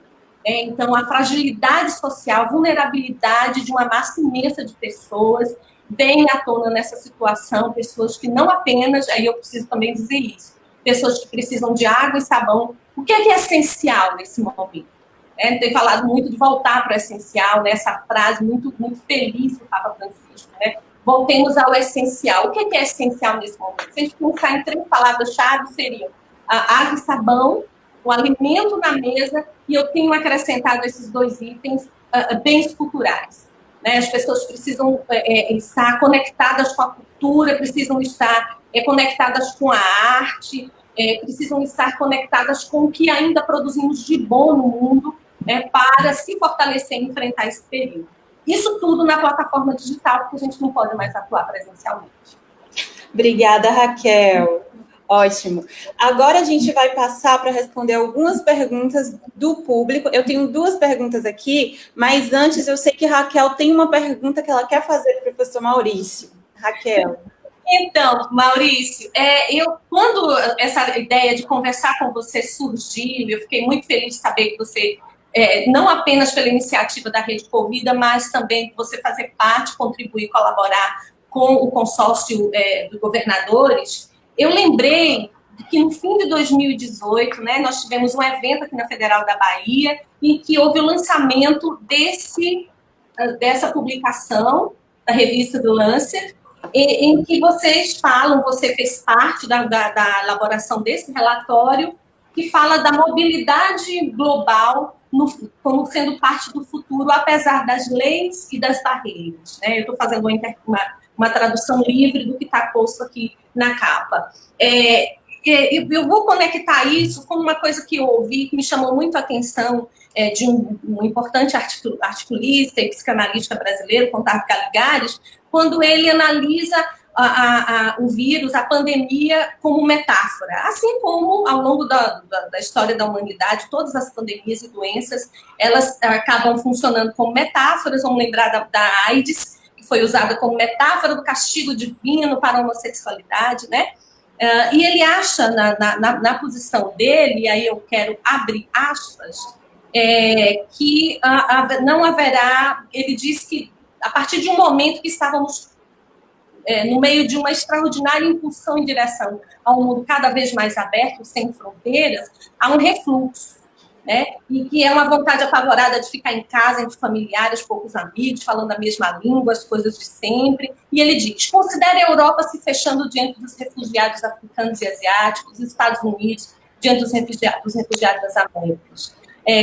Então, a fragilidade social, a vulnerabilidade de uma massa imensa de pessoas vem à tona nessa situação, pessoas que não apenas, aí eu preciso também dizer isso, pessoas que precisam de água e sabão. O que é essencial nesse momento? Tem falado muito de voltar para o essencial, né? Essa frase muito, muito feliz do Papa Francisco, né? Voltemos ao essencial. O que é essencial nesse momento? Se a gente pensar em 3 palavras-chave, seriam a água e sabão, o alimento na mesa, e eu tenho acrescentado esses 2 itens, bens culturais. Né? As pessoas precisam estar conectadas com a cultura, precisam estar conectadas com a arte, precisam estar conectadas com o que ainda produzimos de bom no mundo, para se fortalecer e enfrentar esse período. Isso tudo na plataforma digital, porque a gente não pode mais atuar presencialmente. Obrigada, Raquel. Ótimo. Agora a gente vai passar para responder algumas perguntas do público. Eu tenho 2 perguntas aqui, mas antes eu sei que Raquel tem uma pergunta que ela quer fazer para o professor Maurício. Raquel. Então, Maurício, quando essa ideia de conversar com você surgiu, eu fiquei muito feliz de saber que você, não apenas pela iniciativa da Rede Convida, mas também de você fazer parte, contribuir, colaborar com o consórcio dos governadores. Eu lembrei que no fim de 2018, né, nós tivemos um evento aqui na Federal da Bahia, em que houve o lançamento dessa publicação da revista do Lancet, em que vocês falam, você fez parte da elaboração desse relatório, que fala da mobilidade global como sendo parte do futuro, apesar das leis e das barreiras. Né? Eu estou fazendo uma tradução livre do que está posto aqui na capa. Eu vou conectar isso com uma coisa que eu ouvi, que me chamou muito a atenção, de um importante articulista e psicanalista brasileiro, Contardo Caligares, quando ele analisa o vírus, a pandemia, como metáfora. Assim como, ao longo da história da humanidade, todas as pandemias e doenças, elas acabam funcionando como metáforas. Vamos lembrar da AIDS, que foi usada como metáfora do castigo divino para a homossexualidade, né? E ele acha, na posição dele, e aí eu quero abrir aspas, que não haverá, ele diz que a partir de um momento que estávamos no meio de uma extraordinária impulsão em direção a um mundo cada vez mais aberto, sem fronteiras, há um refluxo, né? E que é uma vontade apavorada de ficar em casa, entre familiares, poucos amigos, falando a mesma língua, as coisas de sempre. E ele diz, considere a Europa se fechando diante dos refugiados africanos e asiáticos, os Estados Unidos diante dos refugiados das Américas.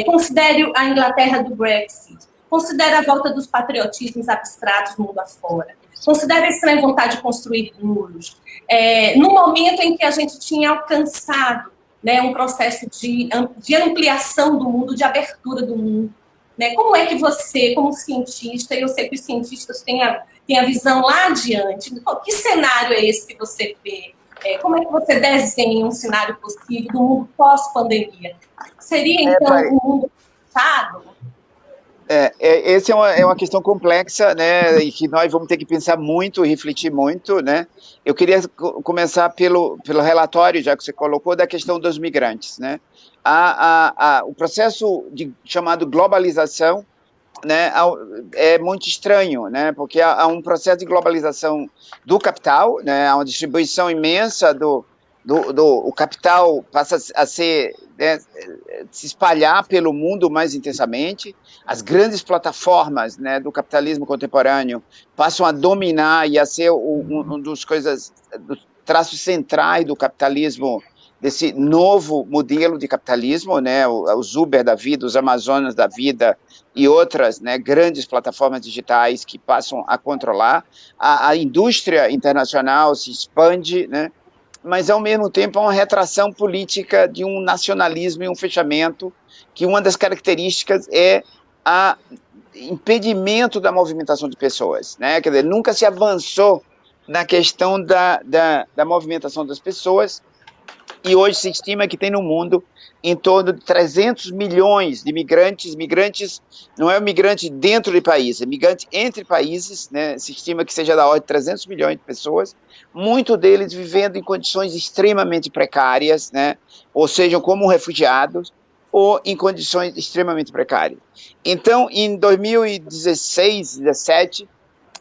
Considere a Inglaterra do Brexit. Considere a volta dos patriotismos abstratos do mundo afora. Considere a estranha vontade de construir muros. No momento em que a gente tinha alcançado, né, um processo de ampliação do mundo, de abertura do mundo. Né? Como é que você, como cientista, e eu sei que os cientistas têm a visão lá adiante, que cenário é esse que você vê? Como é que você desenha um cenário possível do mundo pós-pandemia? Seria, então, um mundo fechado? Essa é uma questão complexa, né, e que nós vamos ter que pensar muito e refletir muito, né. Eu queria começar pelo relatório, já que você colocou, da questão dos migrantes, né. O processo chamado globalização, né, é muito estranho, né, porque há um processo de globalização do capital, né, há uma distribuição imensa o capital passa a ser, né, se espalhar pelo mundo mais intensamente, as grandes plataformas, né, do capitalismo contemporâneo passam a dominar e a ser dos traços centrais do capitalismo, desse novo modelo de capitalismo, né, os Uber da vida, os Amazonas da vida e outras, né, grandes plataformas digitais que passam a controlar, a indústria internacional se expande, né, mas, ao mesmo tempo, há uma retração política de um nacionalismo e um fechamento, que uma das características é o impedimento da movimentação de pessoas, né? Quer dizer, nunca se avançou na questão da movimentação das pessoas, e hoje se estima que tem no mundo em torno de 300 milhões de migrantes. Migrantes não é migrante dentro de países, é migrante entre países, né? Se estima que seja da ordem de 300 milhões de pessoas, muitos deles vivendo em condições extremamente precárias, né? Ou sejam como refugiados, ou em condições extremamente precárias. Então, em 2016, 2017,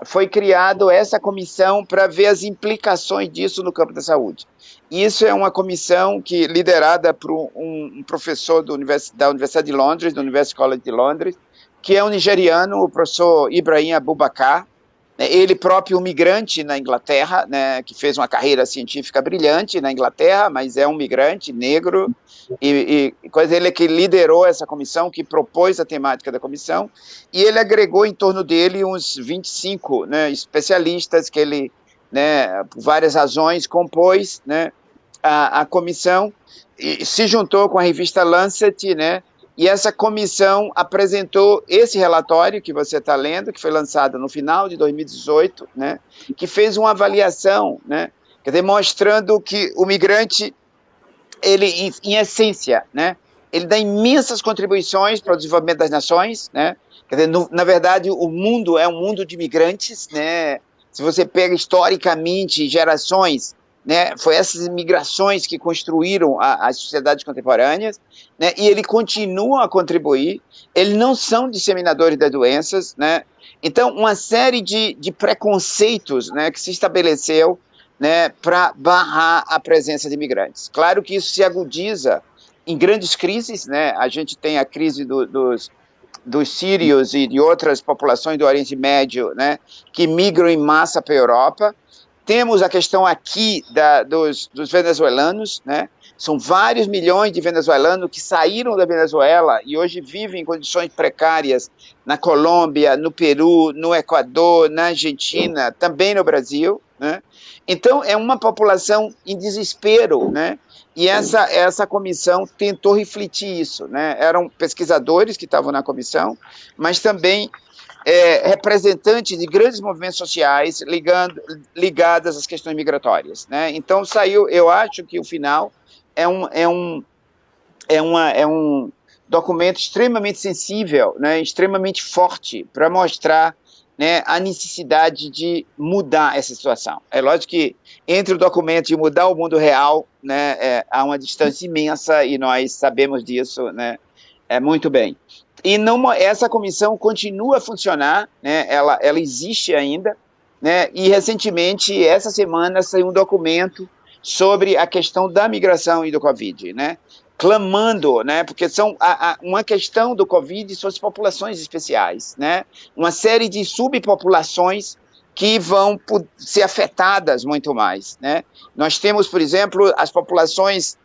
foi criada essa comissão para ver as implicações disso no campo da saúde. Isso é uma comissão liderada por um professor da Universidade de Londres, da University College de Londres, que é um nigeriano, o professor Ibrahim Abubakar, ele próprio um migrante na Inglaterra, né, que fez uma carreira científica brilhante na Inglaterra, mas é um migrante negro, e ele é que liderou essa comissão, que propôs a temática da comissão, e ele agregou em torno dele uns 25, né, especialistas que ele, né, por várias razões, compôs, né, a comissão, e se juntou com a revista Lancet, né, e essa comissão apresentou esse relatório que você está lendo, que foi lançado no final de 2018, né, que fez uma avaliação, né, quer dizer, mostrando que o migrante, ele, em essência, né, ele dá imensas contribuições para o desenvolvimento das nações, né, quer dizer, na verdade, o mundo é um mundo de migrantes, né, se você pega historicamente gerações, né, foi essas migrações que construíram as sociedades contemporâneas, né, e ele continua a contribuir, eles não são disseminadores das doenças, né, então uma série de preconceitos, né, que se estabeleceu, né, para barrar a presença de imigrantes. Claro que isso se agudiza em grandes crises, né, a gente tem a crise dos sírios e de outras populações do Oriente Médio, né, que migram em massa para a Europa. Temos a questão aqui dos venezuelanos, né? São vários milhões de venezuelanos que saíram da Venezuela e hoje vivem em condições precárias na Colômbia, no Peru, no Equador, na Argentina, também no Brasil, né? Então, é uma população em desespero, né? E essa comissão tentou refletir isso, né? Eram pesquisadores que estavam na comissão, mas também representantes de grandes movimentos sociais ligadas às questões migratórias, né? Então saiu, eu acho que o final é um documento extremamente sensível, né? Extremamente forte para mostrar, né, a necessidade de mudar essa situação. É lógico que entre o documento e mudar o mundo real, né, há uma distância imensa e nós sabemos disso, né, muito bem. E essa comissão continua a funcionar, né? Ela existe ainda, né? E recentemente, essa semana, saiu um documento sobre a questão da migração e do Covid, né? Clamando, né? Porque uma questão do Covid são as populações especiais, né? Uma série de subpopulações que vão ser afetadas muito mais, né? Nós temos, por exemplo, as populações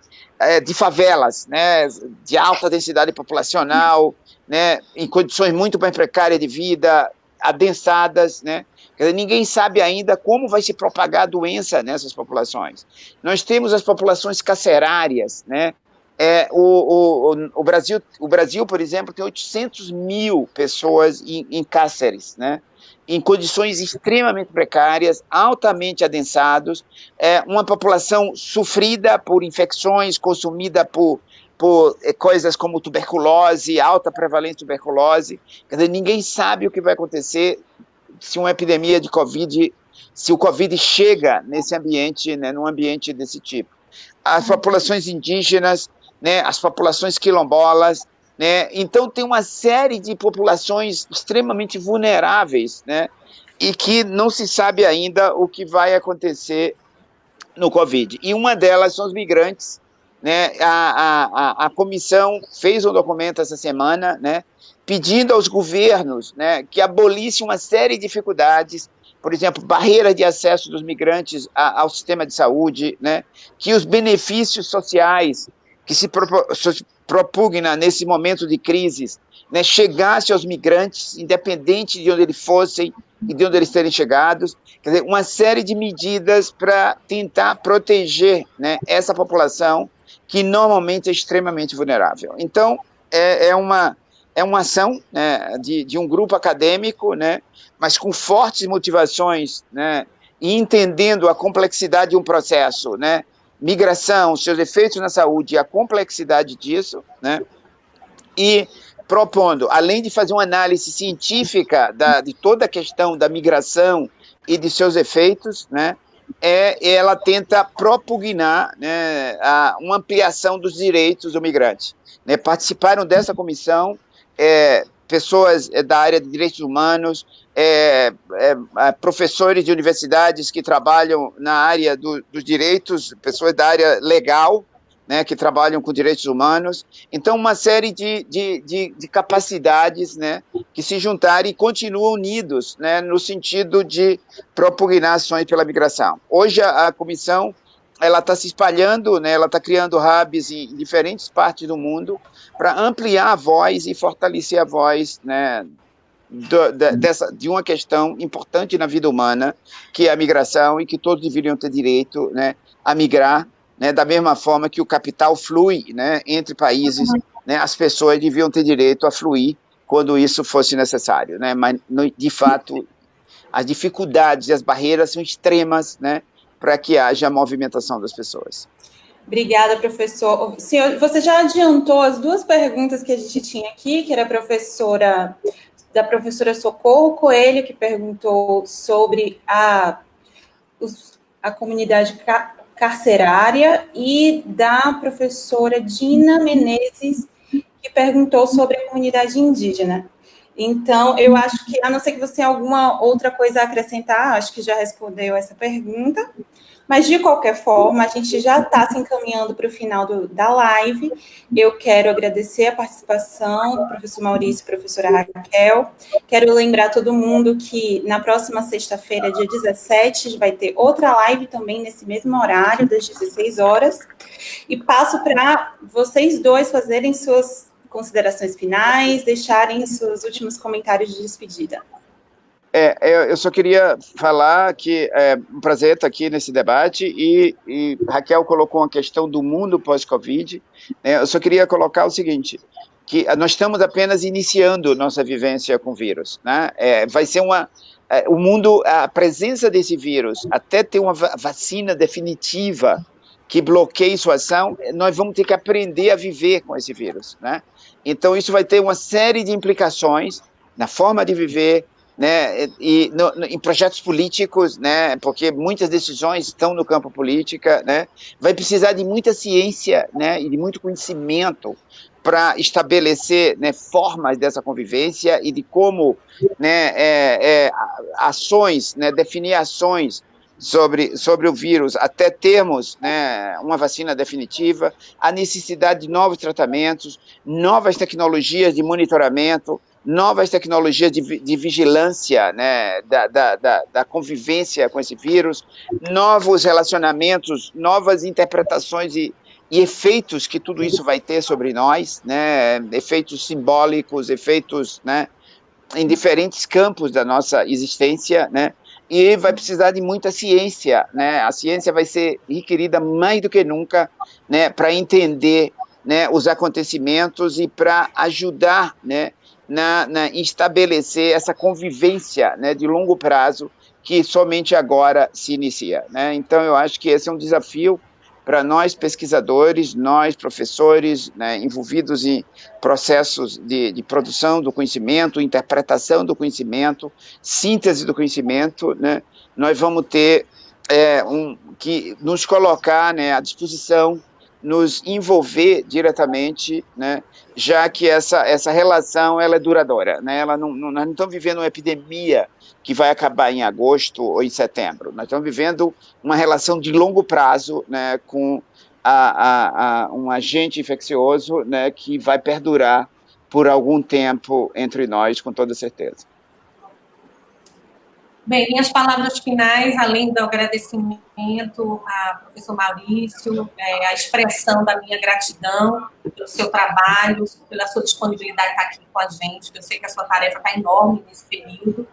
de favelas, né? De alta densidade populacional, né, em condições muito mais precárias de vida, adensadas, né? Quer dizer, ninguém sabe ainda como vai se propagar a doença nessas populações. Nós temos as populações carcerárias, né? O Brasil, por exemplo, tem 800 mil pessoas em cárceres, né? Em condições extremamente precárias, altamente adensados, uma população sofrida por infecções, consumida por coisas como tuberculose, alta prevalência de tuberculose. Quer dizer, ninguém sabe o que vai acontecer se uma epidemia de Covid, se o Covid chega nesse ambiente, né, num ambiente desse tipo. As populações indígenas, né, as populações quilombolas, né, então tem uma série de populações extremamente vulneráveis, né, e que não se sabe ainda o que vai acontecer no Covid. E uma delas são os migrantes, né? A comissão fez um documento essa semana, né, pedindo aos governos, né, que abolissem uma série de dificuldades, por exemplo, barreiras de acesso dos migrantes ao sistema de saúde, né, que os benefícios sociais que se propugna nesse momento de crises, né, chegasse aos migrantes, independente de onde eles fossem e de onde eles terem chegados. Quer dizer, uma série de medidas para tentar proteger, né, essa população que normalmente é extremamente vulnerável. Então, é uma ação, né, de um grupo acadêmico, né, mas com fortes motivações, né, e entendendo a complexidade de um processo, né, migração, seus efeitos na saúde, a complexidade disso, né, e propondo, além de fazer uma análise científica de toda a questão da migração e de seus efeitos, né, ela tenta propugnar, né, uma ampliação dos direitos do migrante. Né, participaram dessa comissão pessoas da área de direitos humanos, professores de universidades que trabalham na área dos direitos, pessoas da área legal, né, que trabalham com direitos humanos. Então, uma série de capacidades, né, que se juntaram e continuam unidos, né, no sentido de propugnar ações pela migração. Hoje, a comissão ela está se espalhando, né, ela está criando hubs em diferentes partes do mundo para ampliar a voz e fortalecer a voz, né, de uma questão importante na vida humana, que é a migração, e que todos deveriam ter direito, né, a migrar, né, da mesma forma que o capital flui, né, entre países, né, as pessoas deviam ter direito a fluir quando isso fosse necessário, né, mas, de fato, as dificuldades e as barreiras são extremas, né, para que haja a movimentação das pessoas. Obrigada, professor. Senhor, você já adiantou as duas perguntas que a gente tinha aqui, que era da professora Socorro Coelho, que perguntou sobre a comunidade carcerária, e da professora Dina Menezes, que perguntou sobre a comunidade indígena. Então, eu acho que, a não ser que você tenha alguma outra coisa a acrescentar, acho que já respondeu essa pergunta, mas, de qualquer forma, a gente já está se encaminhando para o final da live. Eu quero agradecer a participação do professor Maurício e professora Raquel. Quero lembrar todo mundo que na próxima sexta-feira, dia 17, vai ter outra live também nesse mesmo horário, das 16 horas. E passo para vocês dois fazerem suas considerações finais, deixarem seus últimos comentários de despedida. Eu só queria falar que é um prazer estar aqui nesse debate, e Raquel colocou uma questão do mundo pós-Covid, né? Eu só queria colocar o seguinte, que nós estamos apenas iniciando nossa vivência com o vírus, né? Vai ser o mundo, a presença desse vírus, até ter uma vacina definitiva que bloqueie sua ação, nós vamos ter que aprender a viver com esse vírus, né? Então, isso vai ter uma série de implicações na forma de viver, né, e em projetos políticos, né, porque muitas decisões estão no campo política, né, vai precisar de muita ciência, né, e de muito conhecimento para estabelecer, né, formas dessa convivência e de como, né, ações, né, definir ações sobre o vírus até termos, né, uma vacina definitiva, a necessidade de novos tratamentos, novas tecnologias de monitoramento, novas tecnologias de vigilância, né, da convivência com esse vírus, novos relacionamentos, novas interpretações e efeitos que tudo isso vai ter sobre nós, né, efeitos simbólicos, efeitos, né, em diferentes campos da nossa existência, né, e vai precisar de muita ciência, né, a ciência vai ser requerida mais do que nunca, né, para entender, né, os acontecimentos e para ajudar, né, em estabelecer essa convivência, né, de longo prazo que somente agora se inicia, né? Então, eu acho que esse é um desafio para nós pesquisadores, nós professores, né, envolvidos em processos de produção do conhecimento, interpretação do conhecimento, síntese do conhecimento, né? Nós vamos ter que nos colocar, né, à disposição, nos envolver diretamente, né, já que essa relação ela é duradoura, né, nós não estamos vivendo uma epidemia que vai acabar em agosto ou em setembro, nós estamos vivendo uma relação de longo prazo, né, com um agente infeccioso, né, que vai perdurar por algum tempo entre nós, com toda certeza. Bem, minhas palavras finais, além do agradecimento ao professor Maurício, a expressão da minha gratidão pelo seu trabalho, pela sua disponibilidade de estar aqui com a gente, que eu sei que a sua tarefa está enorme nesse período,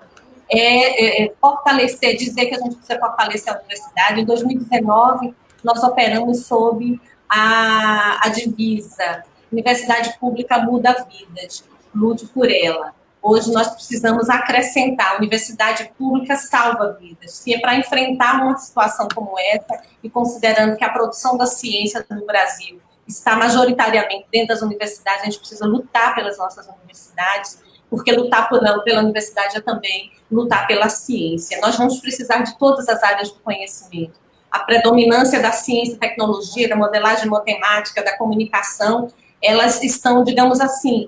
fortalecer, dizer que a gente precisa fortalecer a universidade. Em 2019, nós operamos sob a divisa Universidade Pública Muda Vidas, lute por ela. Hoje nós precisamos acrescentar, a universidade pública salva vidas. Se é para enfrentar uma situação como essa, e considerando que a produção da ciência no Brasil está majoritariamente dentro das universidades, a gente precisa lutar pelas nossas universidades, porque lutar pela universidade é também lutar pela ciência. Nós vamos precisar de todas as áreas do conhecimento. A predominância da ciência e tecnologia, da modelagem matemática, da comunicação, elas estão, digamos assim,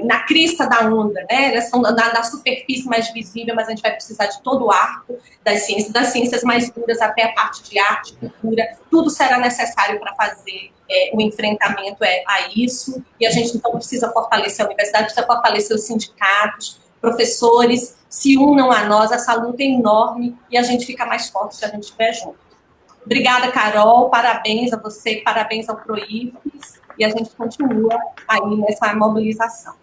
na crista da onda, né? Elas são na superfície mais visível, mas a gente vai precisar de todo o arco das ciências mais duras até a parte de arte, cultura, tudo será necessário para fazer o enfrentamento a isso, e a gente então precisa fortalecer a universidade, precisa fortalecer os sindicatos, professores, se unam a nós, essa luta é enorme, e a gente fica mais forte se a gente estiver junto. Obrigada, Carol, parabéns a você, parabéns ao PROIFES, e a gente continua aí nessa mobilização.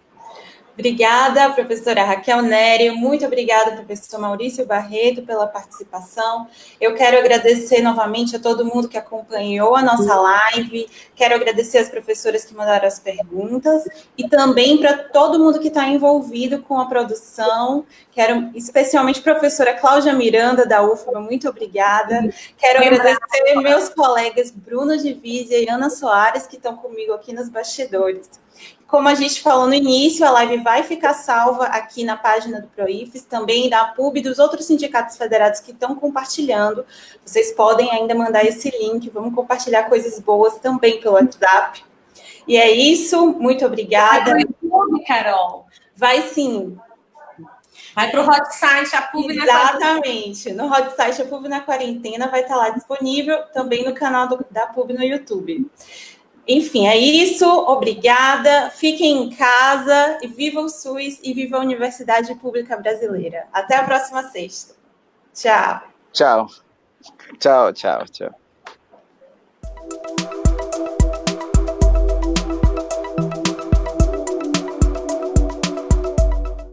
Obrigada, professora Raquel Nery, muito obrigada, professor Maurício Barreto, pela participação. Eu quero agradecer novamente a todo mundo que acompanhou a nossa live, quero agradecer as professoras que mandaram as perguntas, e também para todo mundo que está envolvido com a produção, quero especialmente a professora Cláudia Miranda, da UFBA, muito obrigada. Quero agradecer meus colegas Bruno Divizia e Ana Soares, que estão comigo aqui nos bastidores. Como a gente falou no início, a live vai ficar salva aqui na página do PROIFES, também da PUB e dos outros sindicatos federados que estão compartilhando. Vocês podem ainda mandar esse link, vamos compartilhar coisas boas também pelo WhatsApp. E é isso, muito obrigada. Vai para o YouTube, Carol? Vai sim. Vai para o hot site, a PUB na Exatamente. No hot site, a PUB na quarentena vai estar lá disponível, também no canal da PUB no YouTube. Enfim, é isso. Obrigada. Fiquem em casa e viva o SUS e viva a Universidade Pública Brasileira. Até a próxima sexta. Tchau. Tchau. Tchau, tchau, tchau.